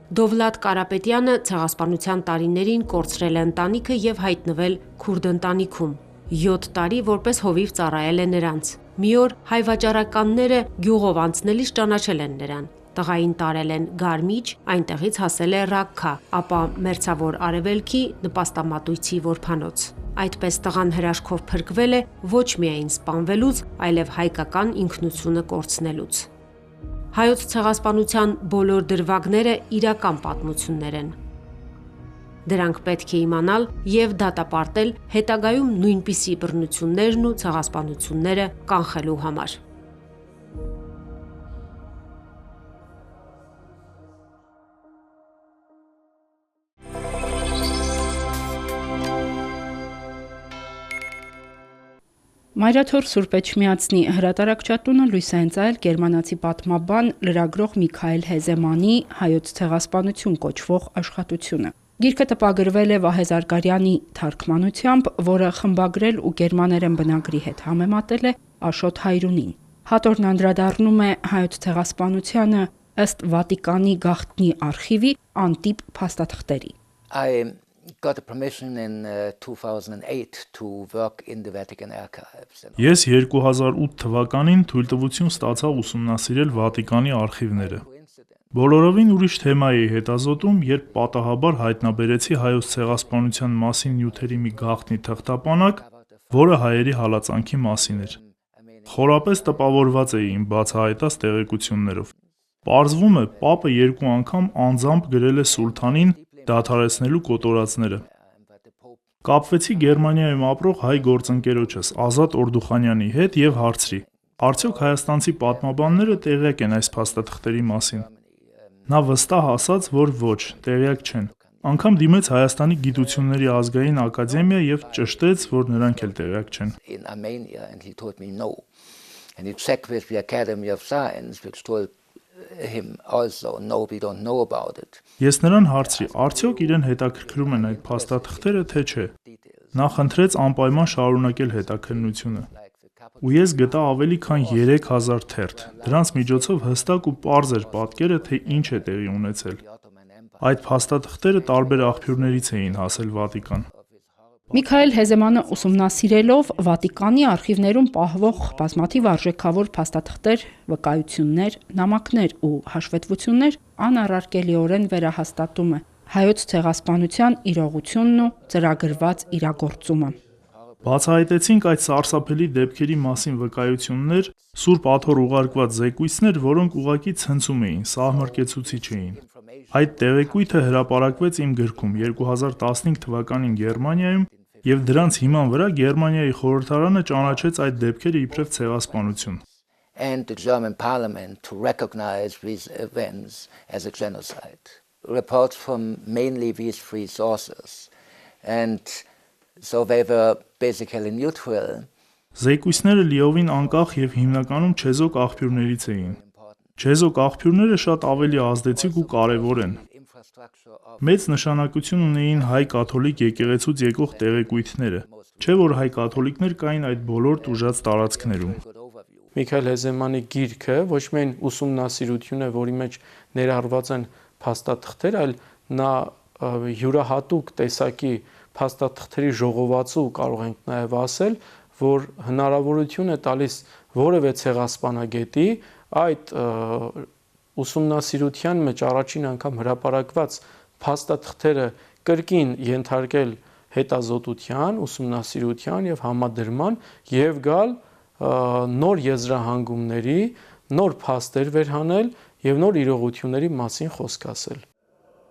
[SPEAKER 21] Դովլատ Կարապետյանը ցեղասպանության տարիներին կորցրել է ընտանիքը եւ հայտնվել քուրդ ընտանիքում։ 7 տարի որպես հովիվ ծառայել է նրանց։ Մի օր հայ վաճառականները գյուղով անցնելիս ճանաչել են նրան։ Տղային տարել են Գարմիջ, այնտեղից հասել է Ռաքքա, ապա Մերձավոր Արևելքի նպաստամատույցի որփանոց։ Այդպես տղան հրաշքով փրկվել է ոչ միայն սպանվելուց, այլև հայկական ինքնությունը կորցնելուց։ Հայոց ցեղասպանության բոլոր դրվագները իրական պատմություններ են։ Դրանք պետք է իմանալ եւ դատապարտել հետագայում նույնպիսի բռնություններն ու ցեղասպանությունները կանխելու համար։
[SPEAKER 19] Մայրաթոր Սուրբ Էջմիածնի հրատարակչատունը լույս է ընծայել գերմանացի պատմաբան լրագրող Միքայել Հեզեմանի «Հայոց ցեղասպանություն» կոչվող աշխատությունը։ Գիրքը տպագրվել է Վահե Զարգարյանի թարգմանությամբ, որը խմբագրել ու գերմաներեն բնագրի հետ համեմատել է Աշոտ Հայրունին։ Հատորն անդրադառնում է հայոց ցեղասպանությանը ըստ Վատիկանի գաղտնի արխիվի անտիպ փաստաթղթերի։
[SPEAKER 3] Got a permission in 2008 to work in the Vatican archives.
[SPEAKER 6] Ես 2008 թվականին թույլտվություն ստացա ուսումնասիրել Վատիկանի արխիվները։ Բոլորովին ուրիշ թեմա էի հետազոտում, երբ պատահաբար հայտնաբերեցի հայոց ցեղասպանության մասին նյութերի մի գաղտնի թղթապանակ, որը հայերի հալածանքի մասին էր։ Խորապես տպավորված էի իմ բացահայտած տեղեկություններով։ Պարզվում է, Պապը 2 անգամ անձամբ գրել է սուլթանին դադարեցնելու կոտորածները։ Կապվեցի Գերմանիայում ապրող հայ գործընկերոջս Ազատ Օրդուխանյանի հետ եւ հարցրի. արդյոք հայաստանցի պատմաբանները տեղյակ են այս փաստաթղթերի մասին։ Նա վստահ ասաց, որ ոչ, տեղյակ չեն։ Անգամ դիմեց Հայաստանի Գիտությունների ազգային ակադեմիա եւ ճշտեց, որ նրանք էլ տեղյակ չեն։
[SPEAKER 3] In Armenia and he told me no. And he checked with the Academy of Science which told him also no, we don't know about it.
[SPEAKER 6] Ես նրան հարցրի, արդյոք իրեն հետաքրքրում են այդ փաստաթղթերը, թե չէ։ Նա խնդրեց անպայման շարունակել հետաքննությունը։ Ու ես գտա ավելի քան 3000 թերթ։ Դրանց միջոցով հստակ ու պարզ էր պատկերը, թե ինչ է տեղի ունեցել։ Այդ փաստաթղթերը տարբեր աղբյուրներից էին հասել Վատիկան։
[SPEAKER 19] Միքայել Հեզեմանը ուսումնասիրելով Վատիկանի արխիվներում պահվող բազմաթիվ արժեքավոր փաստաթղթեր, վկայություններ, նամակներ ու հաշվետվություններ անառարկելիորեն վերահաստատում է հայոց ցեղասպանության իրողությունն ու ծրագրված իրագործումը։
[SPEAKER 6] Բացահայտեցինք այդ սարսափելի դեպքերի մասին վկայություններ, Սուրբ Աթոռ ուղարկված զեկույցներ, որոնք ուղղակի ցնցում էին, սահմռկեցուցիչ էին։ Այդ տեղեկույթը հրապարակվեց իմ գրքում 2015 թվականին Գերմանիայում, եւ դրանց հիման վրա Գերմանիայի խորհրդարանը ճանաչեց այդ դեպքերը իբրև ցեղասպանություն։
[SPEAKER 3] And the German parliament to recognize these events as a genocide. Reports from mainly these three sources. And so they were basically neutral.
[SPEAKER 6] Զեկույցները լիովին անկախ եւ հիմնականում չեզոք աղբյուրներից էին։ Չեզոք աղբյուրները շատ ավելի ազդեցիկ ու կարևոր են։ Մեծ նշանակություն ունեին հայ կաթոլիկ եկեղեցուց եկող տեղեկույթները, չէ՞ որ հայ կաթոլիկներ կային այդ բոլոր տուժած տարածքներում։
[SPEAKER 23] Միքայել Հեզեմանի գիրքը ոչ միայն ուսումնասիրություն է, որի մեջ ներառված են փաստաթղթեր, այլ նա յուրահատուկ տեսակի փաստաթղթերի ժողովածու կարող ենք նաև ասել, որ հնարավորություն է տալիս որևէ ցեղասպանագետի այդ ուսումնասիրության մեջ առաջին անգամ հրապարակված փաստաթղթերը կրկին ենթարկել հետազոտության, ուսումնասիրության եւ համադրման եւ գալ նոր եզրահանգումների, նոր փաստեր վերհանել եւ նոր իրողությունների մասին խոսք ասել։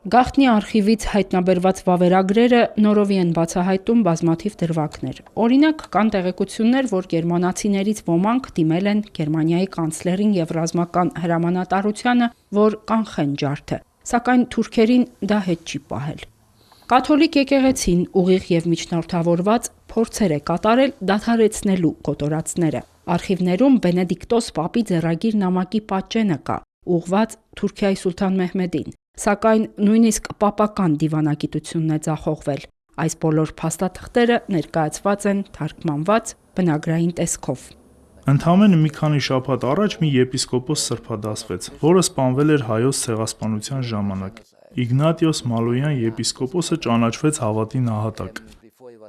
[SPEAKER 19] Գաղտնի արխիվից հայտնաբերված վավերագրերը նորովի են բացահայտում բազմաթիվ դրվագներ։ Օրինակ, կան տեղեկություններ, որ գերմանացիներից ոմանք դիմել են Գերմանիայի կանցլերին եւ ռազմական հրամանատարությանը, որ կանխեն ջարդը, սակայն թուրքերին դա հետ չի պահել։ Կաթոլիկ եկեղեցին ուղիղ եւ միջնորդավորված փորձեր է կատարել դադարեցնելու կոտորածները։ Արխիվներում Բենեդիկտոս Պապի ձեռագիր նամակի պատճենը կա, ուղղված Թուրքիայի սուլթան Մեհմեդին, սակայն նույնիսկ պապական դիվանագիտությունն է ձախողվել։ Այս բոլոր փաստաթղթերը ներկայացված են թարգմանված բնագրային տեսքով։
[SPEAKER 6] Ընդամենը մի քանի շաբաթ առաջ մի եպիսկոպոս սրբադասվեց, որը սպանվել էր հայոց ցեղասպանության ժամանակ։ Իգնատիոս Մալոյան եպիսկոպոսը ճանաչվեց հավատի նահատակ։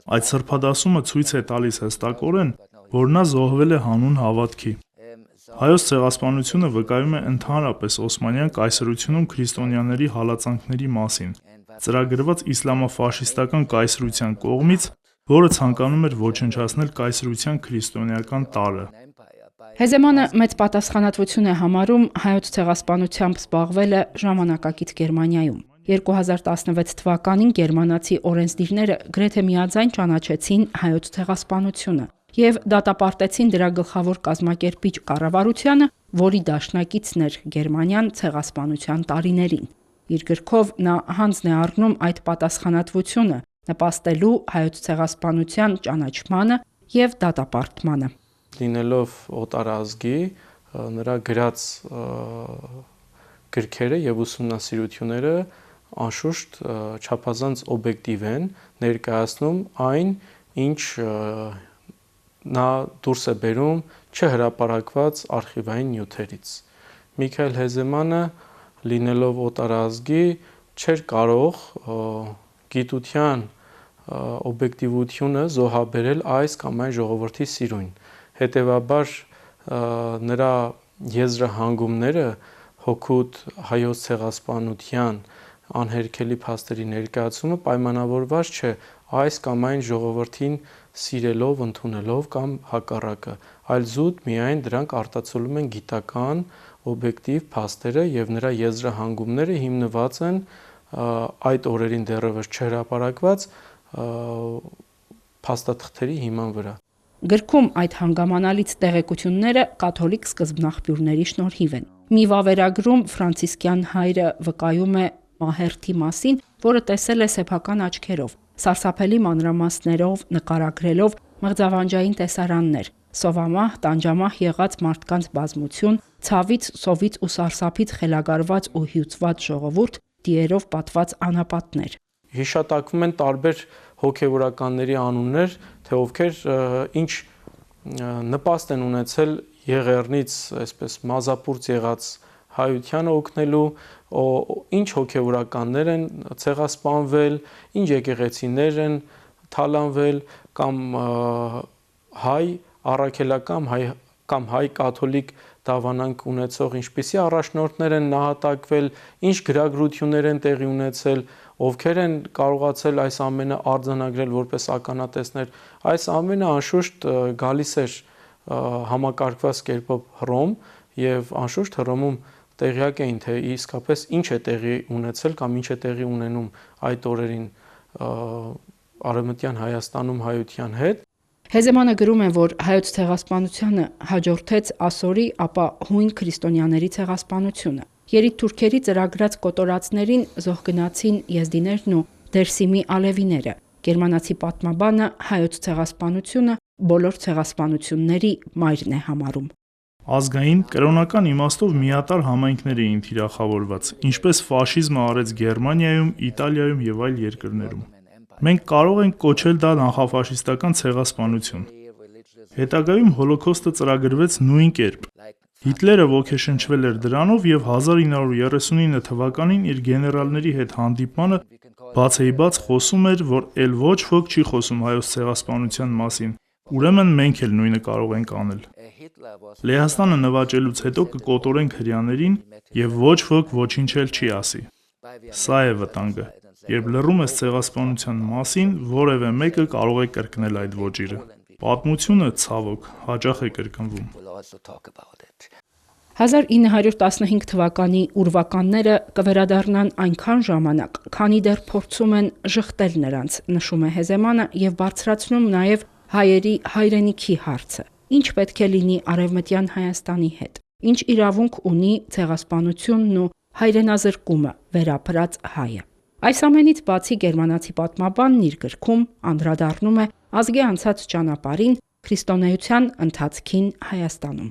[SPEAKER 6] Այդ սրբադասումը ցույց է տալիս հստակորեն, որ նա զոհվել է հանուն հավատքի։ Հայոց ցեղասպանությունը վկայում է ընդհանրապես Օսմանյան կայսրությունում քրիստոնյաների հալածանքների մասին, ծրագրված իսլամաֆաշիստական կայսրության կողմից, որը ցանկանում էր ոչնչացնել կայսրության քրիստոնեական տարրը։
[SPEAKER 19] Հեզեմանը մեծ պատասխանատվություն է համարում հայոց ցեղասպանությամբ զբաղվելը ժամանակակից Գերմանիայում։ 2016 թվականին գերմանացի օրենսդիրները գրեթե միաձայն ճանաչեցին հայոց ցեղասպանությունը եւ դատապարտեցին դրա գլխավոր կազմակերպիչ կառավարությանը, որի դաշնակիցն էր Գերմանիան ցեղասպանության տարիներին։ Իր գրքով նա հանձն է առնում այդ պատասխանատվությունը, նպաստելու հայոց ցեղասպանության ճանաչմանը եւ դատապարտմանը։
[SPEAKER 23] Լինելով օտարազգի, նրա գրած գրքերը եւ ուսումնասիրությունները անշուշտ չափազանց օբյեկտիվ են, ներկայացնում այն, ինչ նա դուրս է բերում չհրապարակված արխիվային նյութերից։ Միքայել Հեզեմանը լինելով օտարազգի չէր կարող գիտության օբյեկտիվությունը զոհաբերել այս կամ այն ժողովրդի սիրուն։ Հետևաբար նրա եզրահանգումները հօգուտ հայոց ցեղասպանության անհերքելի փաստերի ներկայացումը պայմանավորված չէ այս կամ այն ժողովրդին սիրելով, ընդունելով կամ հակառակը, այլ զուտ միայն դրանք արտացոլում են գիտական օբյեկտիվ փաստերը եւ նրա եզրահանգումները հիմնված են այդ օրերին դեռևս չհրապարակված փաստաթղթերի հիման վրա։
[SPEAKER 19] Գրքում այդ հանգամանալից տեղեկությունները կաթոլիկ սկզբնաղբյուրների շնորհիվ են։ Մի վավերագրում ֆրանցիսկյան հայրը վկայում է մահերթի մասին, որը տեսել է սեփական աչքերով, սարսափելի մանրամասներով նկարագրելով մղձավանջային տեսարաններ, սովամահ, տանջամահ եղած մարդկանց բազմություն, ցավից, սովից ու սարսափից խելագարված ու հյուծված ժողովուրդ, դիերով պատված անապատներ։
[SPEAKER 23] Հիշատակվում են տարբեր հոգևորականների անուններ, թե ովքեր ինչ նպաստ են ունեցել Եղեռնից այսպես մազապուրծ եղած հայությանը օգնելու, ինչ հոգևորականներ են ցեղասպանվել, ինչ եկեղեցիներ են թալանվել կամ հայ առաքելական կամ հայ կաթոլիկ դավանանք ունեցող ինչպիսի առաջնորդներ են նահատակվել, ինչ գրագրություններ են տեղի ունեցել, ովքեր են կարողացել այս ամենը արձանագրել որպես ականատեսներ, այս ամենը անշուշտ գալիս էր համակարգված կերպով Հռոմ եւ անշուշտ Հռոմում տեղյակ էին թե իսկապես ինչ է տեղի ունեցել կամ ինչ է տեղի ունենում այդ օրերին Արևմտյան Հայաստանում հայության հետ։
[SPEAKER 19] Հեզեմանը գրում է, որ հայոց ցեղասպանությանը հաջորդեց ասորի, ապա հույն քրիստոնյաների ցեղասպանությունը։ Երիտ թուրքերի ծրագրած կոտորածներին զոհ գնացին եզդիներն ու Դերսիմի ալևիները։ Գերմանացի պատմաբանը հայոց ցեղասպանությունը բոլոր ցեղասպանությունների մայրն է համարում։
[SPEAKER 6] Ազգային կրոնական իմաստով միատար համայնքներ էին թիրախավորված, ինչպես ֆաշիզմը արեց Գերմանիայում, Իտալիայում եւ այլ երկրներում։ Մենք կարող ենք կոչել դա նախաֆաշիստական ցեղասպանություն։ Հետագայում հոլոքոստը ծրագրվեց նույն կերպ։ Հիտլերը ոգեշնչվել էր դրանով եւ 1939 թվականին իր գեներալների հետ հանդիպմանը բացեիբաց խոսում էր, որ ել ոչ ոք չի խոսում հայոց ցեղասպանության մասին, ուրեմն մենք էլ նույնը կարող ենք անել։ Լեհաստանը նվաճելուց հետո կկոտորենք հրյաներին եւ ոչ ոք ոչինչ էլ չի ասի։ Սա է վտանգը։ Երբ լռում ես ցեղասպանության մասին, որևէ մեկը կարող է կրկնել այդ ոճիրը։ Պատմությունը, ցավոք, հաճախ է կրկնվում։
[SPEAKER 19] 1915 թվականի ուրվականները կվերադառնան այնքան ժամանակ, քանի դեռ փորձում են ժխտել նրանց, նշում է Հեզեմանը եւ բարձրացնում նաեւ հայերի հայրենիքի հարցը։ Ինչ պետք է լինի Արևմտյան Հայաստանի հետ։ Ինչ իրավունք ունի ցեղասպանությունն ու հայրենազրկումը վերապրած հայը։ Այս ամենից բացի գերմանացի պատմաբանն իր գրքում անդրադառնում է ազգի անցած ճանապարհին, քրիստոնեության ընթացքին Հայաստանում։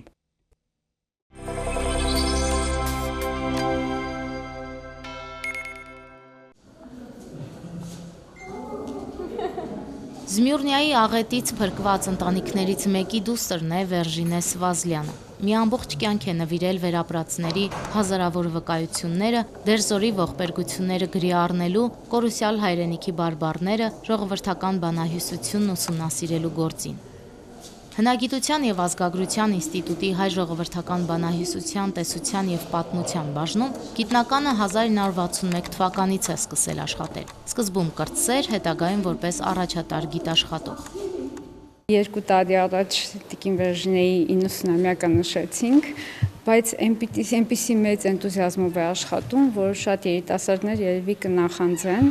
[SPEAKER 12] Զմյուրնիայի աղետից փրկված ընտանիքներից մեկի դուստրն է Վերժինե Սվազլյանը։ Մի ամբողջ կյանք է նվիրել վերապրածների հազարավոր վկայությունները, դերձորի ողբերգությունները գրի առնելու, կորուսյալ հայրենիքի բարբառները, ժողովրդական բանահյուսությունն ուսումնասիրելու գործին։ Հնագիտության եւ ազգագրության ինստիտուտի հայ ժողովրդական բանահյուսության, տեսության եւ պատմության բաժնում գիտնականը 1961 թվականից է սկսել աշխատել։ Սկզբում կրտսեր, հետագայում որպես առաջատար գիտաշխատող։
[SPEAKER 7] 2 տարի առաջ Տիկին Վերժինեի 90-ամյակը նշեցինք, բայց այնպիսի մեծ էնտուզիազմով է աշխատում, որ շատ երիտասարդներ երևի կնախանձեն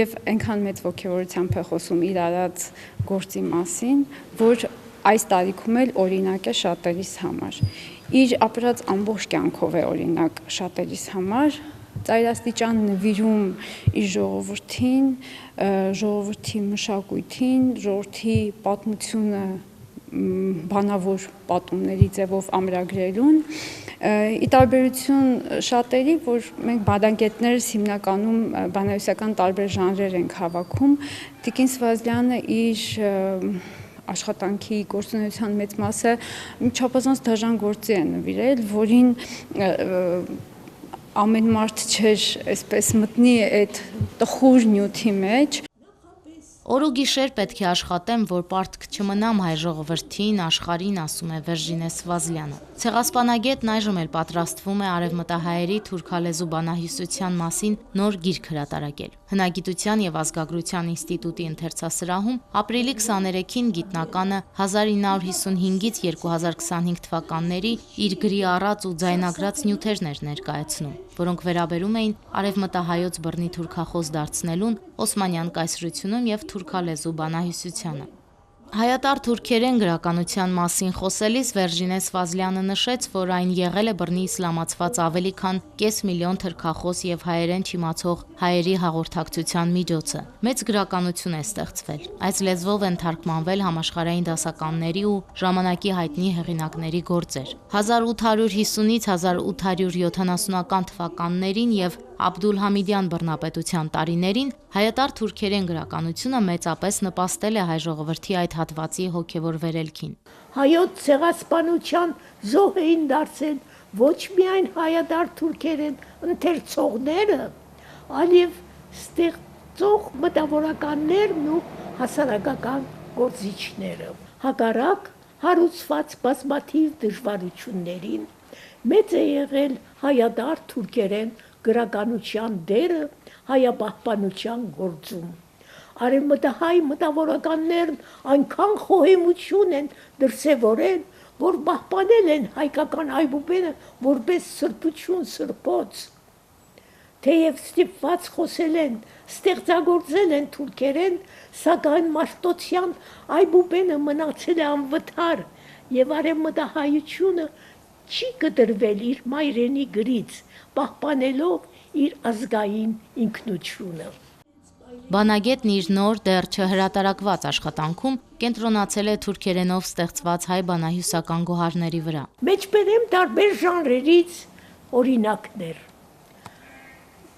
[SPEAKER 7] եւ այնքան մեծ ոգևորությամբ է խոսում իր արած գործի մասին, որ այս տարիքում էլ օրինակ է շատերիս համար։ Իր ապրած ամբողջ կյանքով է օրինակ շատերիս համար, ծայրաստիճան նվիրում իր ժողովրդին, ժողովրդի մշակույթին, ժողովրդի պատմությունը բանավոր պատումների ձևով ամրագրելուն, ի տարբերություն շատերի, որ մենք բադանկետներս հիմնականում բանահյուսական տարբեր ժանրեր ենք հավաքում, Տիկին Սվազլյանը իր աշխատանքի գործունեության մեծ մասը չափազանց դաժան գործի է նվիրել, որին ամեն մարդ չէր այսպես մտնի այդ տխուր նյութի մեջ։
[SPEAKER 12] Օր ու գիշեր պետք է աշխատեմ, որ պարտք չմնամ հայ ժողովրդին, աշխարհին, ասում է Վերժինե Սվազլյանը։ Ցեղասպանագետն այժմ էլ պատրաստվում է արևմտահայերի թուրքալեզու բանահյուսության մասին նոր գիրք հրատարակել։ Հնագիտության եւ ազգագրության ինստիտուտի ընթերցասրահում ապրիլի 23-ին գիտնականը 1955-ից 2025 թվականների իր գրի առած ու ձայնագրած նյութերն էր ներկայացնում, որոնք վերաբերում էին արևմտահայոց բռնի թուրքախոս դարձնելուն, օսմանյան կայսրությունում եւ թուրքալեզու բանահյուսությանը։ Հայատար թուրքերեն գրականության մասին խոսելիս Վերժինե Սվազլյանը նշեց, որ այն եղել է բռնի իսլամացված ավելի քան կես միլիոն թրքախոս եւ հայերեն չիմացող հայերի հաղորդակցության միջոցը։ Մեծ գրականություն է ստեղծվել։ Այս լեզվով են թարգմանվել համաշխարհային դասականների ու ժամանակի հայտնի հեղինակների գործեր։ 1850-ից 1870-ական թվականներին եւ Աբդուլհամիդյան բռնապետության տարիներին հայատար թուրքերեն գրականությունը մեծապես նպաստել է հայ ժողովրդի այդ հատվածի հոգևոր վերելքին։
[SPEAKER 8] Հայոց ցեղասպանության զոհ էին դարձել ոչ միայն հայատար թուրքերեն ընթերցողները, այլև ստեղծող մտավորականներն ու հասարակական գործիչները։ Հակառակ հարուցված բազմաթիվ դժվարություններին մեծ է եղել հայատար թուրքերեն գրականության դերը հայապահպանության գործում։ Արևմտահայ մտավորականներն այնքան խոհեմություն են դրսևորել, որ պահպանել են հայկական այբուբենը որպես սրբություն սրբոց։ Թեև ստիպված խոսել են, ստեղծագործել են թուրքերեն, սակայն մաշտոցյան այբուբենը մնացել է անվթար եւ արևմտահայությունը չի կտրվել իր մայրենի գրից, պահպանելով իր ազգային ինքնությունը։
[SPEAKER 12] Բանագետն իր նոր դեռ չհրատարակված աշխատանքում կենտրոնացել է թուրքերենով ստեղծված հայ բանահյուսական գոհարների վրա։
[SPEAKER 8] Մեջբերեմ տարբեր ժանրերից օրինակներ։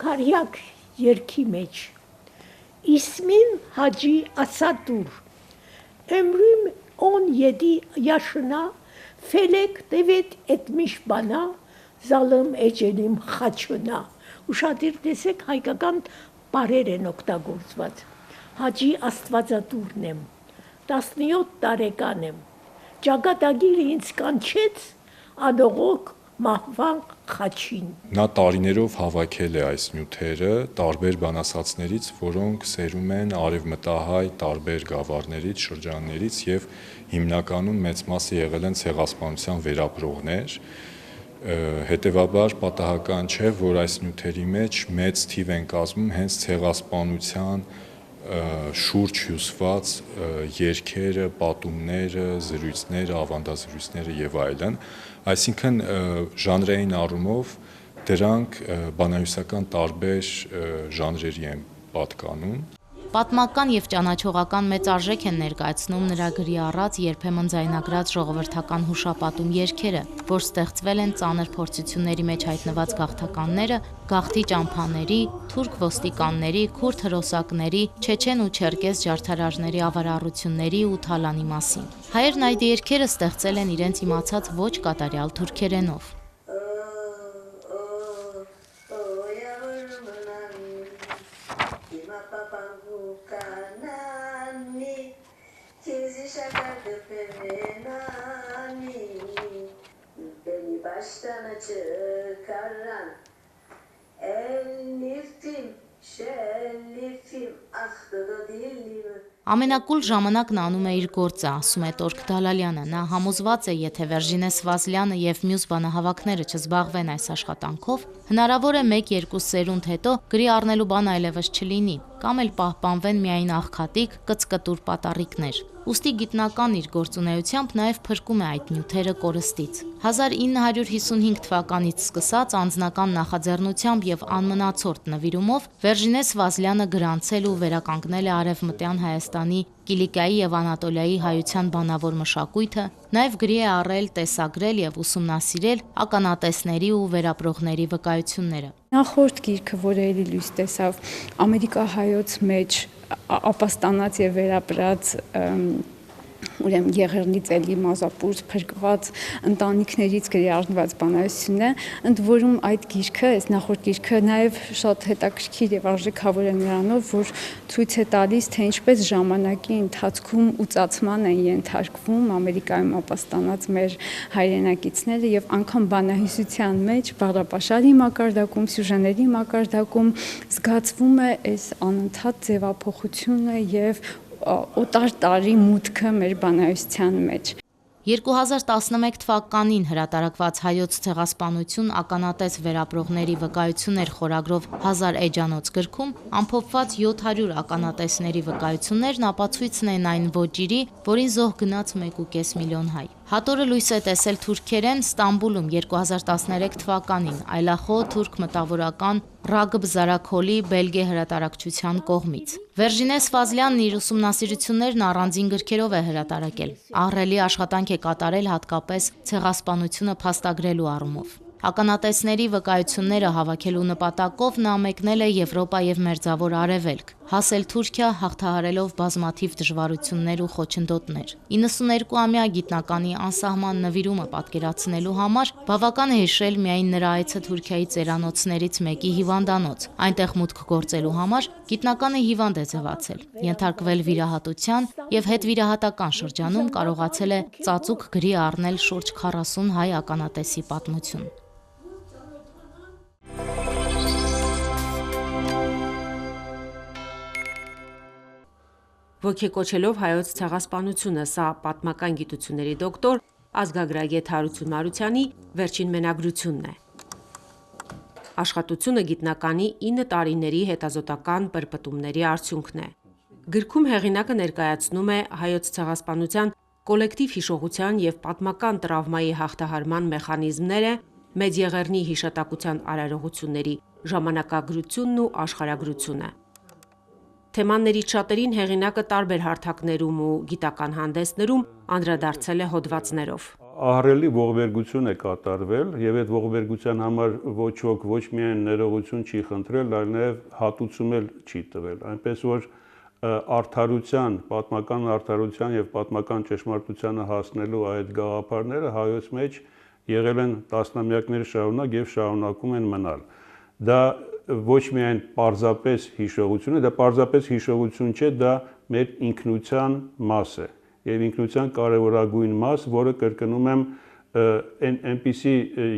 [SPEAKER 8] Կարյակ երգի մեջ Իսմին Հաջի Ասադուր Emrüm 17 yaşına Felek devet etmiş bana Zalım ecelim xaçına Ուշադիր տեսեք հայկական բարեր են օգտագործված։ Հաջի Աստվածատուրն եմ, 17 տարեկան եմ, ճակատագիրը ինձ կանչեց ադողոք մահվան խաչին։
[SPEAKER 9] Նա տարիներով հավաքել է այս նյութերը տարբեր բանասացներից, որոնք սերում են արևմտահայ տարբեր գավառներից, շրջաններից եւ հիմնականում մեծ մասը եղել են ցեղասպանության վերապրողներ։ Հետևաբար պատահական չէ, որ այս նյութերի մեջ մեծ թիվ են կազմում հենց ցեղասպանության շուրջ հյուսված երգերը, պատումները, զրույցները, ավանդազրույցները եւ այլն, այսինքն ժանրային առումով դրանք բանահյուսական տարբեր ժանրերի են պատկանում։
[SPEAKER 12] Պատմական եւ ճանաչողական մեծ արժեք են ներկայացնում նրա գրի առած երբեմն ձայնագրած ժողովրդական հուշապատում երգերը, որ ստեղծվել են ծանր փորձությունների մեջ հայտնված գաղթականները, գաղթի ճամփաների, թուրք ոստիկանների, քուրդ հրոսակների, չեչեն ու չերկես ջարդարարների ավարառությունների ու թալանի մասին։ Հայերն այդ երգերը ստեղծել են իրենց իմացած ոչ կատարյալ թուրքերենով։ Ամենակուլ ժամանակն անում է իր գործը, ասում է Տորգ Դալալյանը։ Նա համոզված է, եթե Վերժինե Սվազլյանը եւ մյուս բանահավաքները չզբաղվեն այս աշխատանքով, հնարավոր է 1-2 սերունդ հետո գրի առնելու բան այլևս չլինի, կամ էլ պահպանվեն միայն աղքատիկ, կծկտուր պատառիկներ։ Ուստի գիտնական իր գործունեությամբ նաև փրկում է այդ նյութերը կորստից։ 1955 թվականից սկսած անձնական նախաձեռնությամբ եւ անմնացորդ նվիրումով Վերժինե Սվազլյանը գրանցել ու վերականգնել է Արևմտյան Հայաստանի Կիլիկիայի եւ Անատոլիայի հայության բանավոր մշակույթը, նաև գրի է առել, տեսագրել եւ ուսումնասիրել ականատեսների ու վերապրողների վկայությունները։
[SPEAKER 7] Նախորդ գիրքը, որը էլի լույս տեսավ Ամերիկահայոց մեջ ապաստանած եւ վերապրած ուրեմն Եղեռնից էլի մազապուրս փրկված ընտանիքներից գրառնված բանահյուսությունն է, ընդ որում այդ գիրքը, այս նախորդ գիրքը նաև շատ հետաքրքիր եւ արժեքավոր է նրանով, որ ցույց է տալիս, թե ինչպես ժամանակի ընթացքում ուծացման են ենթարկվում Ամերիկայում ապաստանած մեր հայրենակիցները եւ անգամ բանահյուսության մեջ բաղդապաշարի մակարդակում, սյուժեների մակարդակում զգացվում է այս անընդհատ ձևափոխությունը եւ օտար տարի մուտքը մեր բանահյուսության մեջ։
[SPEAKER 12] 2011 թվականին հրատարակված հայոց ցեղասպանություն ականատես վերապրողների վկայություններ խորագրով 1000 էջանոց գրքում ամփոփված 700 ականատեսների վկայություններն ապացույցն են այն ոճիրի, որին զոհ գնաց 1.5 միլիոն հայ։ Հատորը լույս է տեսել թուրքերեն Ստամբուլում 2013 թվականին այլախոհ թուրք մտավորական Ռագբ Զարաքոլի Բելգե հրատարակչության կողմից։ Վերժինե Սվազլյանն իր ուսումնասիրություններն առանձին գրքերով է հրատարակել։ Ահռելի աշխատանք է կատարել հատկապես ցեղասպանությունը փաստագրելու առումով։ Ականատեսների վկայությունները հավաքելու նպատակով նա մեկնել է Եվրոպա եւ Մերձավոր Արևելք, հասել Թուրքիա հաղթահարելով բազմաթիվ դժվարություններ ու խոչընդոտներ։ 92-ամյա գիտնականի անսահման նվիրումը պատկերացնելու համար բավական է հիշել միայն նրա այցը Թուրքիայի ծերանոցներից մեկի հիվանդանոց։ Այնտեղ մուտք գործելու համար գիտնականը հիվանդ է ձևացել, ենթարկվել վիրահատության եւ հետվիրահատական շրջանում կարողացել է ծածուկ գրի առնել շուրջ 40 հայ ականատեսի պատմություն։
[SPEAKER 21] Ոգեկոչելով հայոց ցեղասպանությունը, սա պատմական գիտությունների դոկտոր ազգագրագետ Հարություն Մարությանի վերջին մենագրությունն է։ Աշխատությունը գիտնականի 9 տարիների հետազոտական պրպտումների արդյունքն է։ Գրքում հեղինակը ներկայացնում է հայոց ցեղասպանության կոլեկտիվ հիշողության եւ պատմական տրավմայի հաղթահարման մեխանիզմները, Մեծ Եղեռնի հիշատակության արարողությունների ժամանակագրությունն ու աշխարհագրությունը։ Թեմաններից շատերին հեղինակը տարբեր հարթակներում ու գիտական հանդեսներում անդրադարձել է հոդվածներով։
[SPEAKER 10] Ահռելի ողբերգություն է կատարվել եւ այդ ողբերգության համար ոչ ոք ոչ միայն ներողություն չի խնդրել, այլ նաեւ հատուցում էլ չի տվել, այնպես որ արդարության, պատմական արդարության եւ պատմական ճշմարտությանը հասնելու այդ գաղափարները հայոց մեջ եղել են տասնամյակներ շարունակ եւ շարունակում են մնալ։ Դա ոչ միայն պարզապես հիշողություն է, դա պարզապես հիշողություն չէ, դա մեր ինքնության մաս է եւ ինքնության կարեւորագույն մաս, որը կրկնում եմ այնպիսի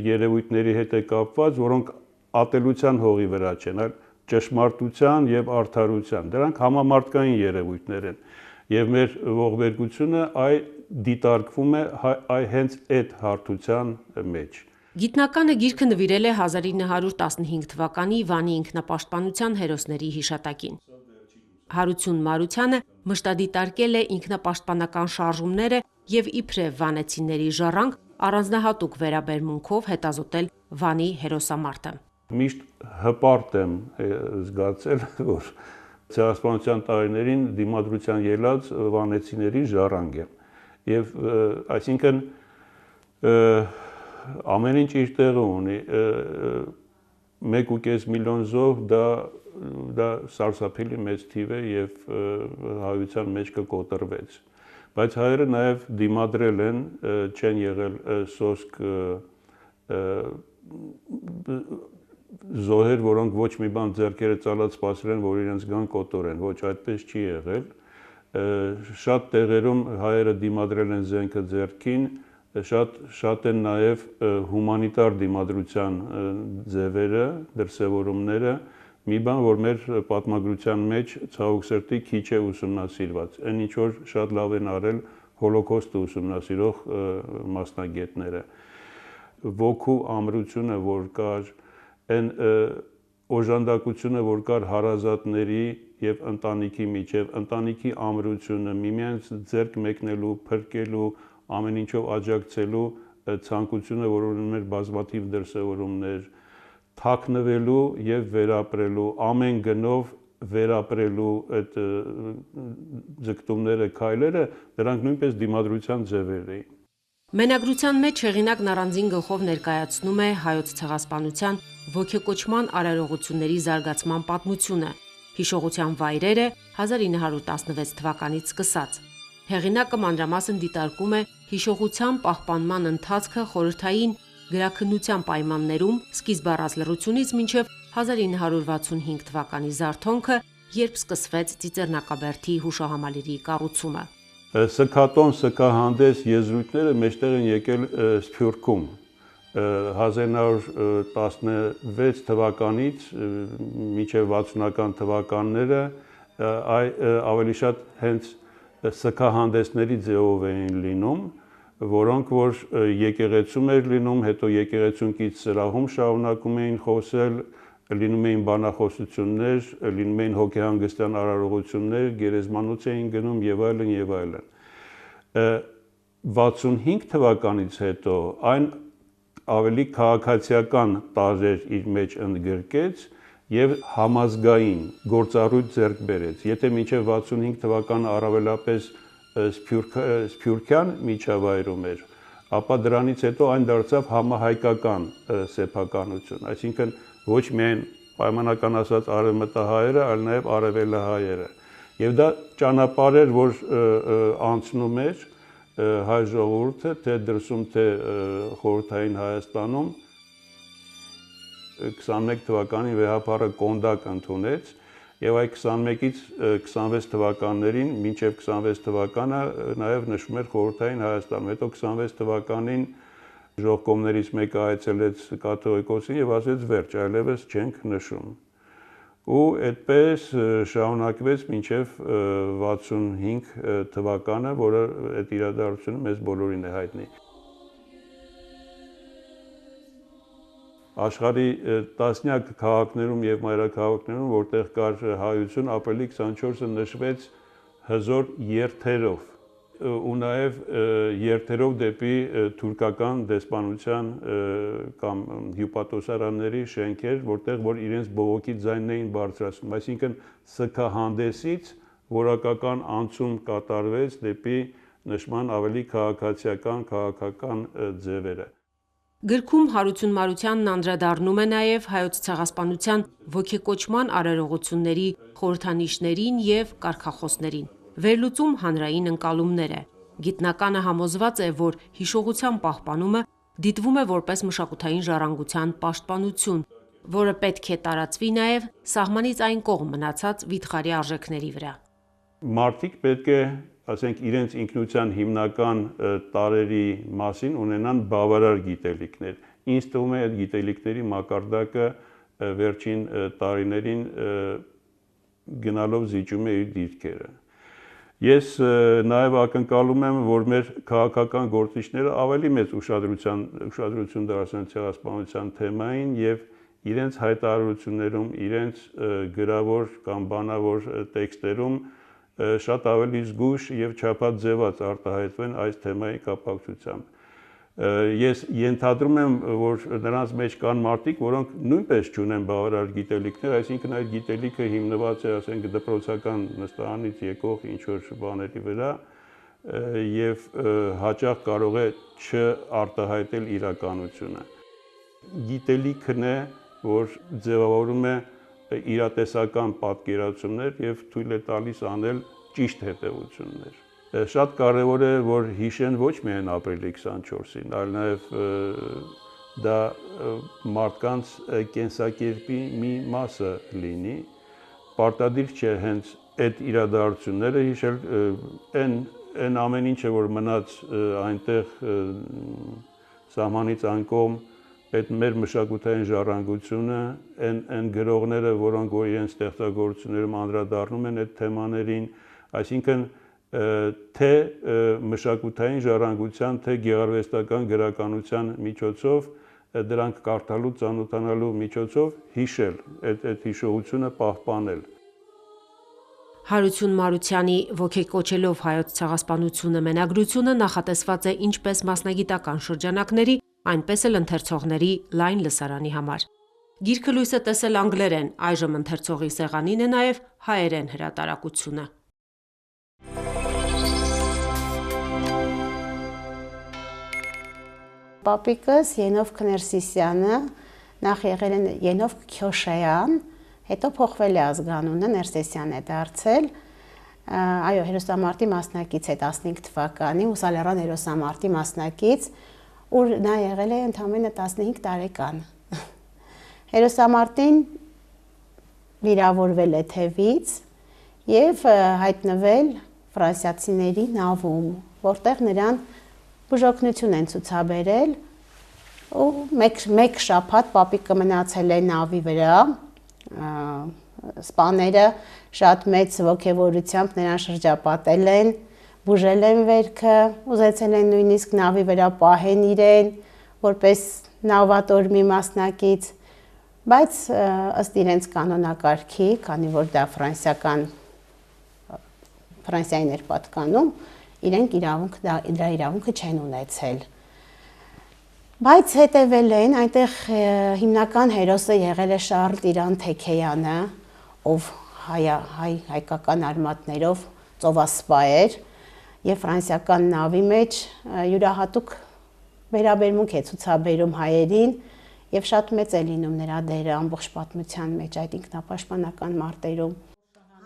[SPEAKER 10] երևույթների հետ է կապված, որոնք ատելության հողի վրա չեն, այլ ճշմարտության եւ արդարության։ Դրանք համամարտկային երևույթներ են եւ մեր ողբերգությունը դիտարկվում է հենց այդ հարթության մեջ։
[SPEAKER 21] Գիտնականը գիրքը նվիրել է 1915 թվականի Վանի ինքնապաշտպանության հերոսների հիշատակին։ Հարություն Մարությանը մշտադիտարկել է ինքնապաշտպանական շարժումները եւ իբրև վանեցիների ժառանգ առանձնահատուկ վերաբերմունքով հետազոտել Վանի հերոսամարտը։
[SPEAKER 10] Միշտ հպարտ եմ զգացել, որ ցեղասպանության տարիներին դիմադրության ելած վանեցիների ժառանգ եմ։ Եվ այսինքն ամեն ինչ իր տեղը ունի, 1.5 միլիոն զոհ դա սարսափելի մեծ թիվ է եւ հայության մեջ կկոտրվեց, բայց հայերը նաեւ դիմադրել են, չեն եղել սոսկ զոհեր, որոնք ոչ մի բան ձեռքերը ծալած սպասել են, որ իրենց գան կոտորեն, ոչ այդպես չի եղել, շատ տեղերում հայերը դիմադրել են զենքը ձեռքին, շատ են նաև հումանիտար դիմադրության ձևերը, դրսևորումները, մի բան, որ մեր պատմագրության մեջ ցավոք սրտի քիչ է ուսումնասիրված, այն ինչ որ շատ լավ են արել հոլոկոստը ուսումնասիրող մասնագետները։ Ոգու ամրությունը, որ կար, այն օժանդակությունը, որ կար հարազատների եւ ընտանիքի միջև, ընտանիքի ամրությունը, միմյանց ձեռք մեկնելու, փրկելու, ամեն ինչով աջակցելու ցանկությունը, որ ունում էր բազմաթիվ դրսևորումներ, թաքնվելու եւ վերապրելու, ամեն գնով վերապրելու այդ ձգտումները, քայլերը, դրանք նույնպես դիմադրության ձևեր էին։
[SPEAKER 21] Մենագրության մեջ հեղինակն առանձին գլխով ներկայացնում է հայոց ցեղասպանության ոգեկոչման արարողությունների զարգացման պատմությունը, հիշողության վայրերը 1916 թվականից սկսած։ Հեղինակը մանրամասն դիտարկում է հիշողության պահպանման ընթացքը խորհրդային գրաքննության պայմաններում սկիզբ առած լռությունից մինչև 1965 թվականի զարթոնքը, երբ սկսվեց Ծիծեռնակաբերդի հուշահամալիրի կառուցումը։
[SPEAKER 10] Սքատոն, սքահանդես եզրույթները մեջտեղ են եկել Սփյուռքում 1916 թվականից մինչև 60-ական թվականները ավելի շատ հենց սքահանդեսների ձևով էին լինում, որոնք որ եկեղեցում էր լինում, հետո եկեղեցունքից սրահում շարունակում էին խոսել, լինում էին բանախոսություններ, լինում էին հոգեհանգստյան արարողություններ, գերեզմանոց էին գնում եւ այլն եւ այլն։ 65 թվականից հետո այն ավելի քաղաքացիական տարրեր իր մեջ ընդգրկեց եւ համազգային գործառույթ ձեռք բերեց։ Եթե մինչև 65 թվականը առավելապես սփյուռքյան միջավայրում էր, ապա դրանից հետո այն դարձավ համահայկական սեփականություն, այսինքն ոչ միայն պայմանական ասած արևմտահայերը, այլ նաև արևելահայերը։ Եվ դա ճանապարհ էր, որ անցնում էր հայ ժողովուրդը, թե դրսում, թե խորհրդային Հայաստանում 21 թվականին վեհապարը կոնդակ ընդունեց եւ այդ 21-ից 26 թվականներին մինչև 26 թվականը նաև նշվում էր խորհրդային Հայաստանում։ Հետո 26 թվականին ժողկոմներից մեկը այցելեց կաթողիկոսին եւ ասեց վերջ, այլևս չենք նշում։ Ու այդպես շարունակվեց մինչև 65 թվականը, որը այդ իրադարձությունը մեզ բոլորին է հայտնի։ Աշխարհի տասնյակ քաղաքներում եւ մայրաքաղաքներում, որտեղ կար հայություն, ապրիլի 24-ը նշվեց հզոր երթերով ու նաև երթերով դեպի թուրքական դեսպանության կամ հյուպատոսարանների շենքեր, որտեղ որ իրենց բողոքի ձայնն էին բարձրացնում, այսինքն սքահանդեսից որակական անցում կատարվեց դեպի նշման ավելի քաղաքական ձևերը։
[SPEAKER 21] Գրքում Հարություն Մարությանն անդրադառնում է նաև հայոց ցեղասպանության ոգեկոչման արարողությունների խորհրդանիշներին եւ կարգախոսներին։ Վերլուծում հանրային ընկալումներ է։ Գիտնականը համոզված է, որ հիշողության պահպանումը դիտվում է որպես մշակութային ժառանգության պաշտպանություն, որը պետք է տարածվի նաև սահմանից այն կողմ մնացած վիթխարի արժեքների վրա։
[SPEAKER 10] Մարդիկ պետք է, ասենք, իրենց ինքնության հիմնական տարերի մասին ունենան բավարար գիտելիքներ։ Ինձ թվում է այդ գիտելիքների մակարդակը վերջին տարիներին գնալով զիջում է իր դիրքերը։ Ես նաև ակնկալում եմ, որ մեր քաղաքական գործիչները ավելի մեծ ուշադրություն դարձնեն ցեղասպանության թեմային եւ իրենց հայտարարություններում, իրենց գրավոր կամ բանավոր տեքստերում շատ ավելի զգույշ եւ չափած ձևած արտահայտվեն այս թեմայի կապակցությամբ։ Ես ենթադրում եմ, որ նրանց մեջ կան մարդիկ, որոնք նույնպես չունեն բավարար գիտելիքներ, այսինքն այդ գիտելիքը հիմնված է, ասենք, դպրոցական նստարանից եկող ինչ-որ բաների վրա եւ հաճախ կարող է չարտահայտել իրականությունը։ Գիտելիքն է, որ ձևավորում է իրատեսական պատկերացումներ եւ թույլ է տալիս անել ճիշտ հետեւություններ։ Շատ կարևոր է, որ հիշեն ոչ միայն ապրիլի 24-ին, այլ նաեւ դա մարդկանց կենսակերպի մի մասը լինի։ Պարտադիր չէ հենց այդ իրադարձությունները հիշել, այն ամեն ինչը, որ մնաց այնտեղ սահմանից անկողմ, այդ մեր մշակութային ժառանգությունը, այն գրողները, որոնք որ իրենց ստեղծագործություններում անդրադառնում են այդ թեմաներին, այսինքն թե մշակութային ժառանգության, թե գեղարվեստական գրականության միջոցով դրանք կարդալու, ծանոթանալու միջոցով հիշել, այդ հիշողությունը պահպանել։
[SPEAKER 21] Հարություն Մարությանի ոգեկոչելով հայոց ցեղասպանությունը մենագրությունը նախատեսված է ինչպես մասնագիտական շրջանակների, այնպես էլ ընթերցողների լայն լսարանի համար։ Գիրքը լույս է տեսել անգլերեն, այժմ ընթերցողի սեղանին է նաև հայերեն հրատարակությունը։
[SPEAKER 11] Պապիկս Ենովք Ներսիսյանը, նախ եղել է Ենովք Քյոշայան, հետո փոխվել է ազգանունը, Ներսիսյան է դարձել։ այո, հերոսամարտի մասնակից է 15 թվականի, Մուսալերան հերոսամարտի մասնակից, ուր նա եղել է ընդամենը 15 տարեկան։ Հերոսամարտին վիրավորվել է թևից եւ հայտնվել ֆրանսիացիների նավում, որտեղ նրան բուժօգնություն են ցուցաբերել ու մեկ շաբաթ պապիկը մնացել է նավի վրա, սպաները շատ մեծ ոգևորությամբ նրան շրջապատել են, բուժել են վերքը, ուզեցել են նույնիսկ նավի վրա պահեն իրեն, որպես նավատորմի մասնակից, բայց ըստ իրենց կանոնակարգի, քանի որ դա Ֆրանսիային էր պատկանում, իրենք դրա իրավունքը չեն ունեցել։ Բայց հետևել են, այնտեղ հիմնական հերոսը եղել է Շարլ Տիրան Թեքեյանը, ով հայկական արմատներով ծովասպա էր եւ ֆրանսիական նավի մեջ յուրահատուկ վերաբերմունք է ցուցաբերում հայերին եւ շատ մեծ է լինում նրա դերը ամբողջ պատմության մեջ այդ ինքնապաշտպանական մարտերում։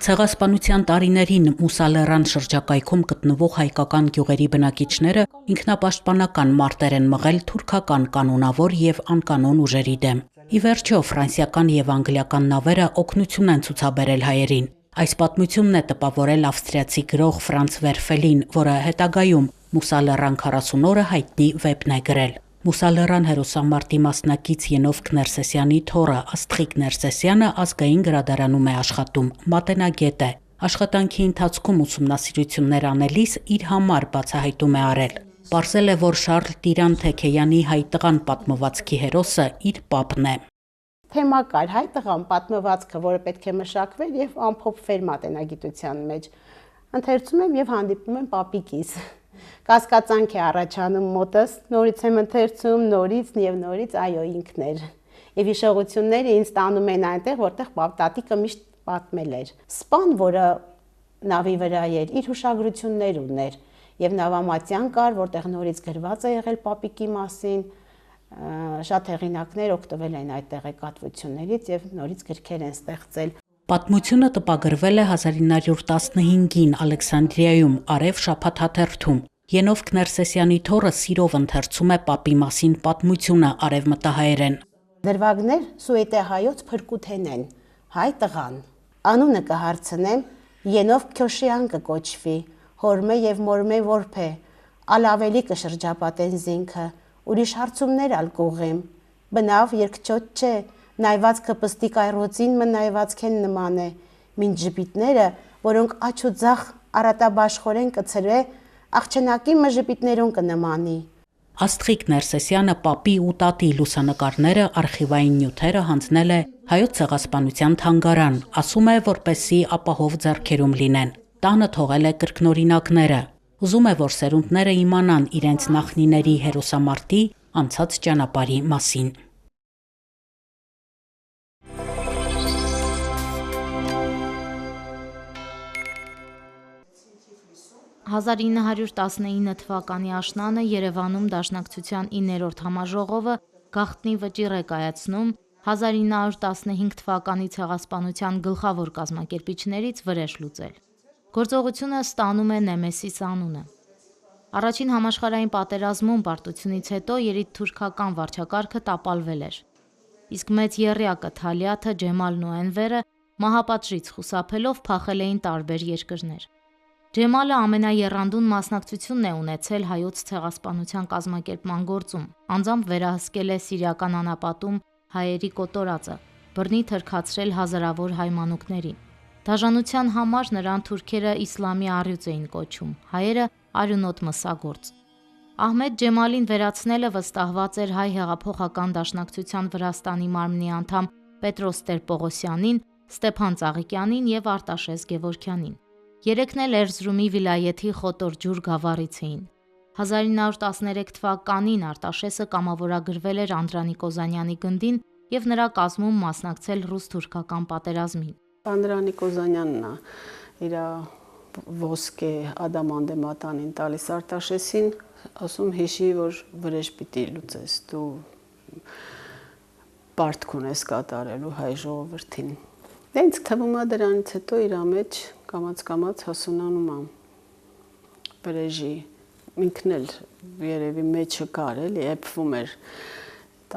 [SPEAKER 4] Ցեղասպանության տարիներին Մուսալերան շրջակայքում գտնվող հայկական գյուղերի բնակիչները ինքնապաշտպանական մարտեր են մղել թուրքական կանոնավոր եւ անկանոն ուժերի դեմ։ Ի վերջո ֆրանսիական եւ անգլիական նավերը օգնություն են ցուցաբերել հայերին։ Այս պատմությունն է տպավորել ավստրիացի գրող Ֆրանց Վերֆելին, որը հետագայում Մուսալերան 40 օրը հայտնի վեպն է գրել։ Մուսալերան հերոսամարտի մասնակից Ենովք Ներսեսյանի թոռը Աստղիկ Ներսեսյանը ազգային գրադարանում է աշխատում, մատենագետ է։ Աշխատանքի ընթացքում ուսումնասիրություններ անելիս իր համար բացահայտում է արել։ Պարզել է, որ Շարլ Տիրան Թեքեյանի հայ տղան պատմվածքի հերոսը իր պապն է։
[SPEAKER 11] Թեմակար հայ տղան պատմվածքը, որը պետք է մշակվեր եւ ամփոփվեր մատենագիտության մեջ։ Ընթերցում եմ եւ հանդիպում եմ պապիկիս։ Կասկածանք է առաջանում մոտս, նորից եմ ընթերցում, նորից, այո, ինքն էր։ Եվ հիշողությունները ինձ տանում են այնտեղ, որտեղ տատիկը միշտ պատմել էր։ Սպան, որը նավի վրա էր, իր հուշագրություններ ուներ, եւ նավամատյան կար, որտեղ նորից գրված է եղել պապիկի մասին, շատ հեղինակներ օգտվել են այդ տեղեկատվություններից եւ նորից գրքեր են ստեղծել։
[SPEAKER 4] Պատմությունը տպագրվել է 1915-ին Ալեքսանդրիայում Արև շաբաթաթերթում։ Ենովք Ներսեսյանի թոռը սիրով ընթերցում է պապի մասին պատմությունը արևմտահայերեն։
[SPEAKER 11] Դրվագներ Սուետե հայոց փրկութեն են, հայ տղան։ Անունը կհարցնեմ, Ենովք Քյոշյան կկոչվի, հորմե եւ մորմե որփե, ալավելի կշրջապատեն զինքը, ուրիշ հարցումներ ալ կուղեմ։ Բնավ երկչոտ չէ, նայվածքը պստիկ այռոցին մնայվածքեն նման է, մինչ ժպիտները, որոնք աչ ու ձախ արատաբաշխորեն կցրվե, աղջնակի մժպիտներուն կնմանի։
[SPEAKER 4] Աստղիկ Ներսեսյանը պապի ու տատի լուսանկարները, արխիվային նյութերը հանձնել է Հայոց ցեղասպանության թանգարան, ասում է, որպեսզի ապահով ձեռքերում լինեն։ Տանը թողել է կրկնօրինակները։ Ուզում է, որ սերունդները իմանան իրենց նախնիների հերոսամարտի անցած ճանապարհի մասին։
[SPEAKER 12] 1919 թվականի աշնանը Երևանում Դաշնակցության 9-րդ համաժողովը գաղտնի վճիռ է կայացնում 1915 թվականի ցեղասպանության գլխավոր կազմակերպիչներից վրեժ լուծել։ Գործողությունը ստանում է Նեմեսիս անունը։ Առաջին համաշխարհային պատերազմում պարտությունից հետո երիտթուրքական վարչակարգը տապալվել էր։ Իսկ մեծ եռյակը Թալիաթը, Ջեմալն ու Էնվերը մահապատժից խուսափելով փախել էին տարբեր երկրներ։ Ջեմալը ամենաեռանդուն մասնակցությունն է ունեցել հայոց ցեղասպանության կազմակերպման գործում, անձամբ վերահսկել է Սիրիական անապատում հայերի կոտորածը, բռնի թրքացրել հազարավոր հայ մանուկների։ Դաժանության համար նրան թուրքերը իսլամի առյուծ էին կոչում, հայերը արյունոտ մսագործ։ Ահմեդ Ջեմալին վերացնելը վստահված էր հայ հեղափոխական դաշնակցության Վրաստանի մարմնի անդամ Պետրոս Տեր-Պողոսյանին, Ստեփան Ծաղիկյանին եւ Արտաշես Գևորգյանին։ Երեքն էլ Էրզրումի վիլայեթի Խոտորջուր գավառից էին։ 1913 թվականին Արտաշեսը կամավորագրվել էր Անդրանիկ Օզանյանի գնդին եւ նրա կազմում մասնակցել ռուս-թուրքական պատերազմին։
[SPEAKER 5] Անդրանիկ Օզանյանն է իր ոսկե ադամանդե մատանին տալիս Արտաշեսին, ասում հիշի, որ վրեժ պիտի լուծես, դու պարտք ունես կատարելու հայ ժողովրդին։ Դենց թվում է դրանից հետո իր մեջ կամաց հասունանում եմ վրեժի, ինքն էլ երևի մեջը կար էլի, էփվում էր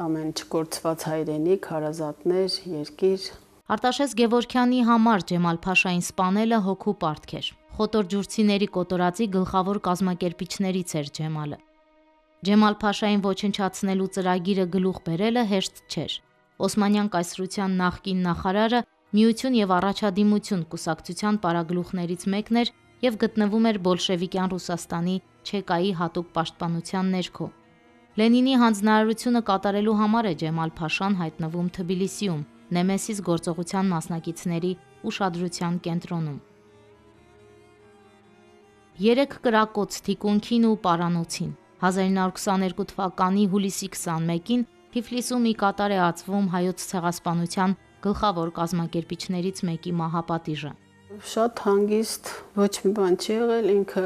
[SPEAKER 5] ամեն չկորցված հայրենիք, հարազատներ, երկիր։
[SPEAKER 12] Արտաշես Գևորգյանի համար Ջեմալ Փաշային սպանելը հոգու պարտք էր։ Խոտորջուրցիների կոտորածի գլխավոր կազմակերպիչներից էր Ջեմալը։ Ջեմալ Փաշային ոչնչացնելու ծրագիրը գլուխ բերելը հեշտ չէր։ Օսմանյան կայսրության նախկին նախարարը Միություն եւ Առաջադիմություն կուսակցության պարագլուխներից մեկն էր եւ գտնվում էր բոլշևիկյան Ռուսաստանի ՉԿ-ի հատուկ պաշտպանության ներքո։ Լենինի հանձնարարությունը կատարելու համար է Ջեմալ Փաշան հայտնվում Թբիլիսիում, Նեմեսիս գործողության մասնակիցների ուշադրության կենտրոնում։ 3 կրակոց թիկունքին ու պարանոցին 1922 թվականի հուլիսի 21-ին Թիֆլիսում ի կատար է ածվում հայոց ցեղասպանության գլխավոր կազմակերպիչներից մեկի մահապատիժը։
[SPEAKER 5] Շատ հանգիստ, ոչ մի բան չի եղել, ինքը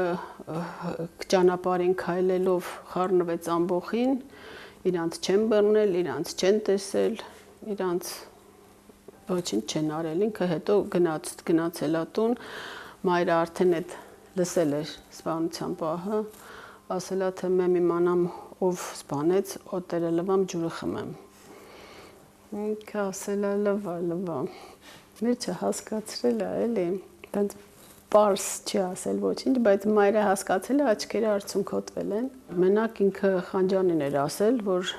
[SPEAKER 5] ճանապարհին քայլելով խառնվեց ամբոխին, իրանց չեն բռնել, իրանց չեն տեսել, իրանց ոչինչ չեն արել, ինքը հետո գնացել է տուն, մայրը արդեն այդ լսել էր սպանության պահը, ասել է թե մեմ իմանամ ով սպանեց, օտերը լվամ ջուրը խմեմ։ Ինքը ասել է լվա, մեջը հասկացրել է էլի, տենց պարս չի ասել ոչինչ, բայց մայրը հասկացել է, աչքերը արցունքոտվել են։ Մենակ ինքը Խանջանին էր ասել, որ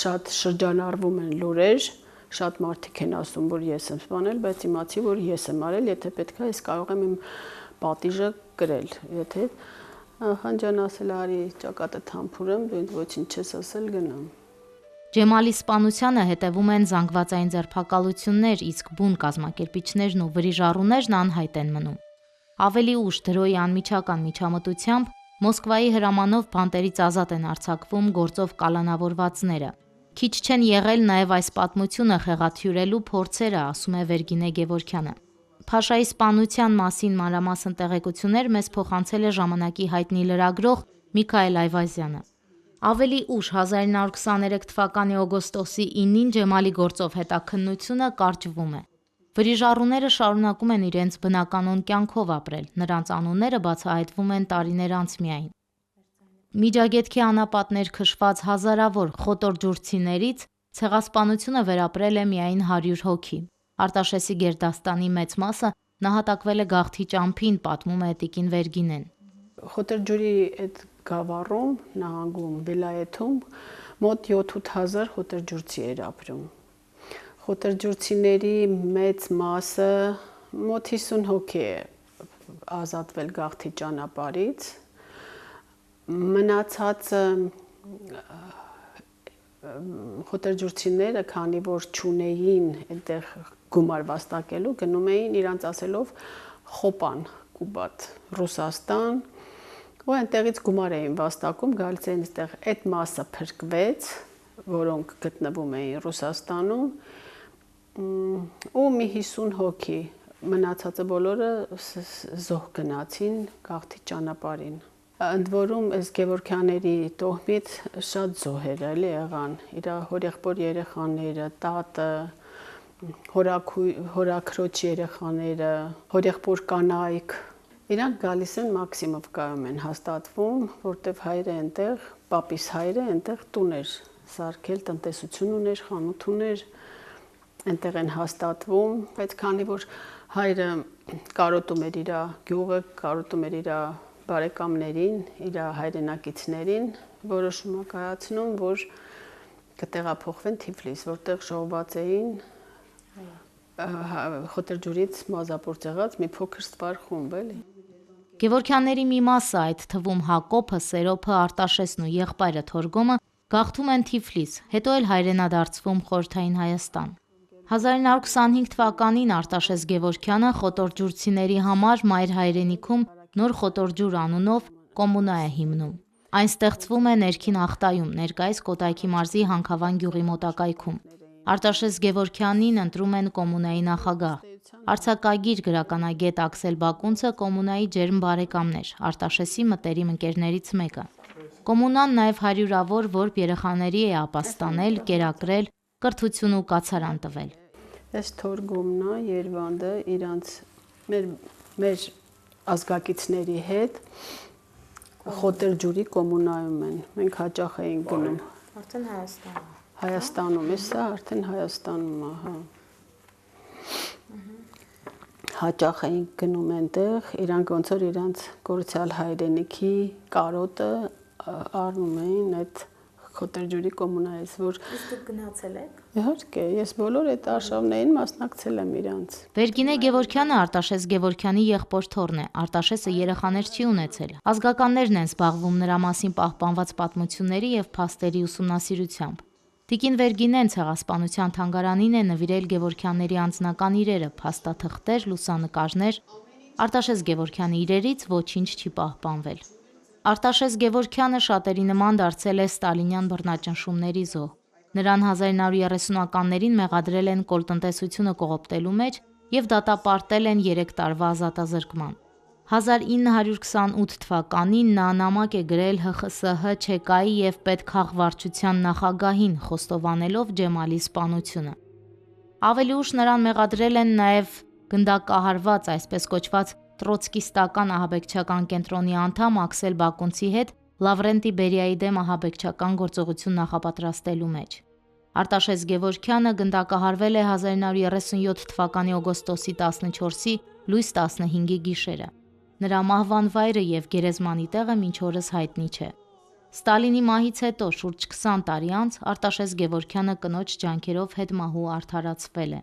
[SPEAKER 5] շատ շրջանառվում են լուրեր, շատ մարդիկ են ասում, որ ես եմ սպանել, բայց իմացի, որ ես եմ արել, եթե պետք է, ես կարող եմ իմ պատիժը կրել, եթե Խանջան ասել արի ճակատը թամփուրեմ, դու ինձ ոչինչ չես ասել, գնամ։
[SPEAKER 12] Ջեմալի սպանությանը հետևում են զանգվածային ձերբակալություններ, իսկ բուն կազմակերպիչներն ու վրիժառուներն անհայտ են մնում։ Ավելի ուշ դրոյի անմիջական միջամտությամբ Մոսկվայի հրամանով բանտերից ազատ են արձակվում գործով կալանավորվածները։ Քիչ չեն եղել նաև այս պատմությունը խեղաթյուրելու փորձերը, ասում է Վերգինե Գևորգյանը։ Փաշայի սպանության մասին մանրամասն տեղեկություններ մեզ փոխանցել է ժամանակի հայտնի լրագրող Միքայել Այվազյանը։ Ավելի ուշ 1923 թվականի օգոստոսի 9-ին Ջեմալի գործով հետաքննությունը կարճվում է։ Վրիժառուները շարունակում են իրենց բնականոն կյանքով ապրել, նրանց անունները բացահայտվում են տարիներ անց միայն։ Միջագետքի անապատներ քշված հազարավոր խոտորջուրցիներից ցեղասպանությունը վերապրել է միայն 100 հոգի։ Արտաշեսի գերդաստանի մեծ մասը նահատակվել է գաղթի ճամփին, պատմում է Տիկին Վերգինեն։
[SPEAKER 5] Խոտորջուրի այդ գավառում, նահանգում, վիլայեթում մոտ 7-8000 խոտորջուրցի էր ապրում։ Խոտորջուրցիների մեծ մասը մոտ 50 հոգի է ազատվել գաղթի ճանապարհից։ Մնացածը խոտորջուրցիները, քանի որ չունեին այդտեղ գումար վաստակելու, գնում էին իրանց ասելով խոպան, Կուբատ, Ռուսաստան, ու այնտեղից գումար էին վաստակում, գալիս էին այդտեղ այդ մասը փրկվեց, որոնք գտնվում էին Ռուսաստանում, ու մի 50 հոգի, մնացածը բոլորը զոհ գնացին գաղթի ճանապարհին։ Ընդ որում այս Գևորգյանների տոհմից շատ զոհեր էլի եղան, իր հորեղբոր երեխաները, տատը, հորաքրոջ երեխաները, հորեղբոր կանայք, իրանք գալիս են Մաքսիմովկայում են հաստատվում, որտեվ հայրը այնտեղ, պապիս հայրը այնտեղ տուն էր սարքել, տնտեսություն ուներ, խանութ ուներ, այնտեղ են հաստատվում, բայց քանի որ հայրը կարոտում էր իր գյուղը, կարոտում էր իր բարեկամներին, իր հայրենակիցներին, որոշում է կայացնում, որ կտեղափոխվեն Թիֆլիս, որտեղ շողված էին Խոտորջուրից մազապուրծ եղած մի փոքր ստվար խումբ, էլի։
[SPEAKER 12] Գևորգյանների մի մասը, այդ թվում Հակոբը, Սերոփը, Արտաշեսն ու եղբայրը Թորգոմը գաղթում են Թիֆլիս, հետո էլ հայրենադարձվում Խորհրդային Հայաստան։ 1925 թվականին Արտաշես Գևորգյանը խոտորջուրցիների համար մայր հայրենիքում Նոր Խոտորջուր անունով կոմունա է հիմնում։ Այն ստեղծվում է ներքին Ախտայում, ներկայիս Կոտայքի մարզի Հանքավան գյուղի մոտակայքում։ Արտաշես Գևորգյանին ընտրում են կոմունայի նախագահ։ Արձակագիր գրականագետ Աքսել Բակունցը կոմունայի ջերմ բարեկամն էր, Արտաշեսի մտերիմ ընկերներից մեկը։ Կոմունան նաև հարյուրավոր որբ երեխաների է ապաստանել, կերակրել, կրթություն ու կացարան տվել։
[SPEAKER 5] Այս Թորգոմն է, Երվանդը իրանց մեր ազգակիցների հետ խոտեր ջուրի կոմունայում են։ Մենք հաճախ էինք գնում։
[SPEAKER 12] Արդեն Հայաստանում։
[SPEAKER 5] Հայաստանում է սա, արդեն Հայաստանում, ահա։ Հաճախ էինք գնում այնտեղ, իրանք ոնց որ իրանց կորցյալ հայրենիքի կարոտը առնում էին այդ Խոտերջուրի կոմունայից, որ
[SPEAKER 12] Իսկ դուք գնացել եք։
[SPEAKER 5] Իհարկե, ես բոլոր այդ արշավներին մասնակցել եմ իրանց։
[SPEAKER 12] Վերգինե Գևորգյանը Արտաշես Գևորգյանի եղբոր թոռն է։ Արտաշեսը երեխաներ չի ունեցել։ Ազգականներն են զբաղվում նրա մասին պահպանված պատմությունների եւ փաստերի ուսումնասիրությամբ։ Տիկին Վերգինեն ցեղասպանության թանգարանին է նվիրել Գևորգյանների անձնական իրերը, փաստաթղթեր, լուսանկարներ։ Արտաշես Գևորգյանի իրերից ոչինչ չի պահպանվել։ Արտաշես Գևորգյանը շատերի նման դարձել է ստալինյան բռնաճնշումների զոհ։ Նրան 1930-ականներին մեղադրել են կոլտնտեսությունը կողոպտելու մեջ եւ դատապարտել են 3 տարվա ազատազրկման։ 1928 թվականին նա նամակ է գրել ՀԽՍՀ ՉԿ-ի եւ պետքաղվարչության նախագահին, խոստովանելով Ջեմալի սպանությունը։ Ավելի ուշ նրան մեղադրել են նաեւ գնդակահարված, այսպես կոչված տրոցկիստական ահաբեկչական կենտրոնի անդամ Աքսել Բակունցի հետ Լավրենտի Բերիայի դեմ ահաբեկչական գործողություն նախապատրաստելու մեջ։ Արտաշես Գևորգյանը գնդակահարվել է 1937 թվականի օգոստոսի 14-ի լույս 15-ի գիշերը։ Նրա մահվան վայրը եւ գերեզմանի տեղը մինչ օրս հայտնի չէ։ Ստալինի մահից հետո շուրջ 20 տարի անց Արտաշես Գևորգյանը կնոջ ջանքերով հետմահու արդարացվել է։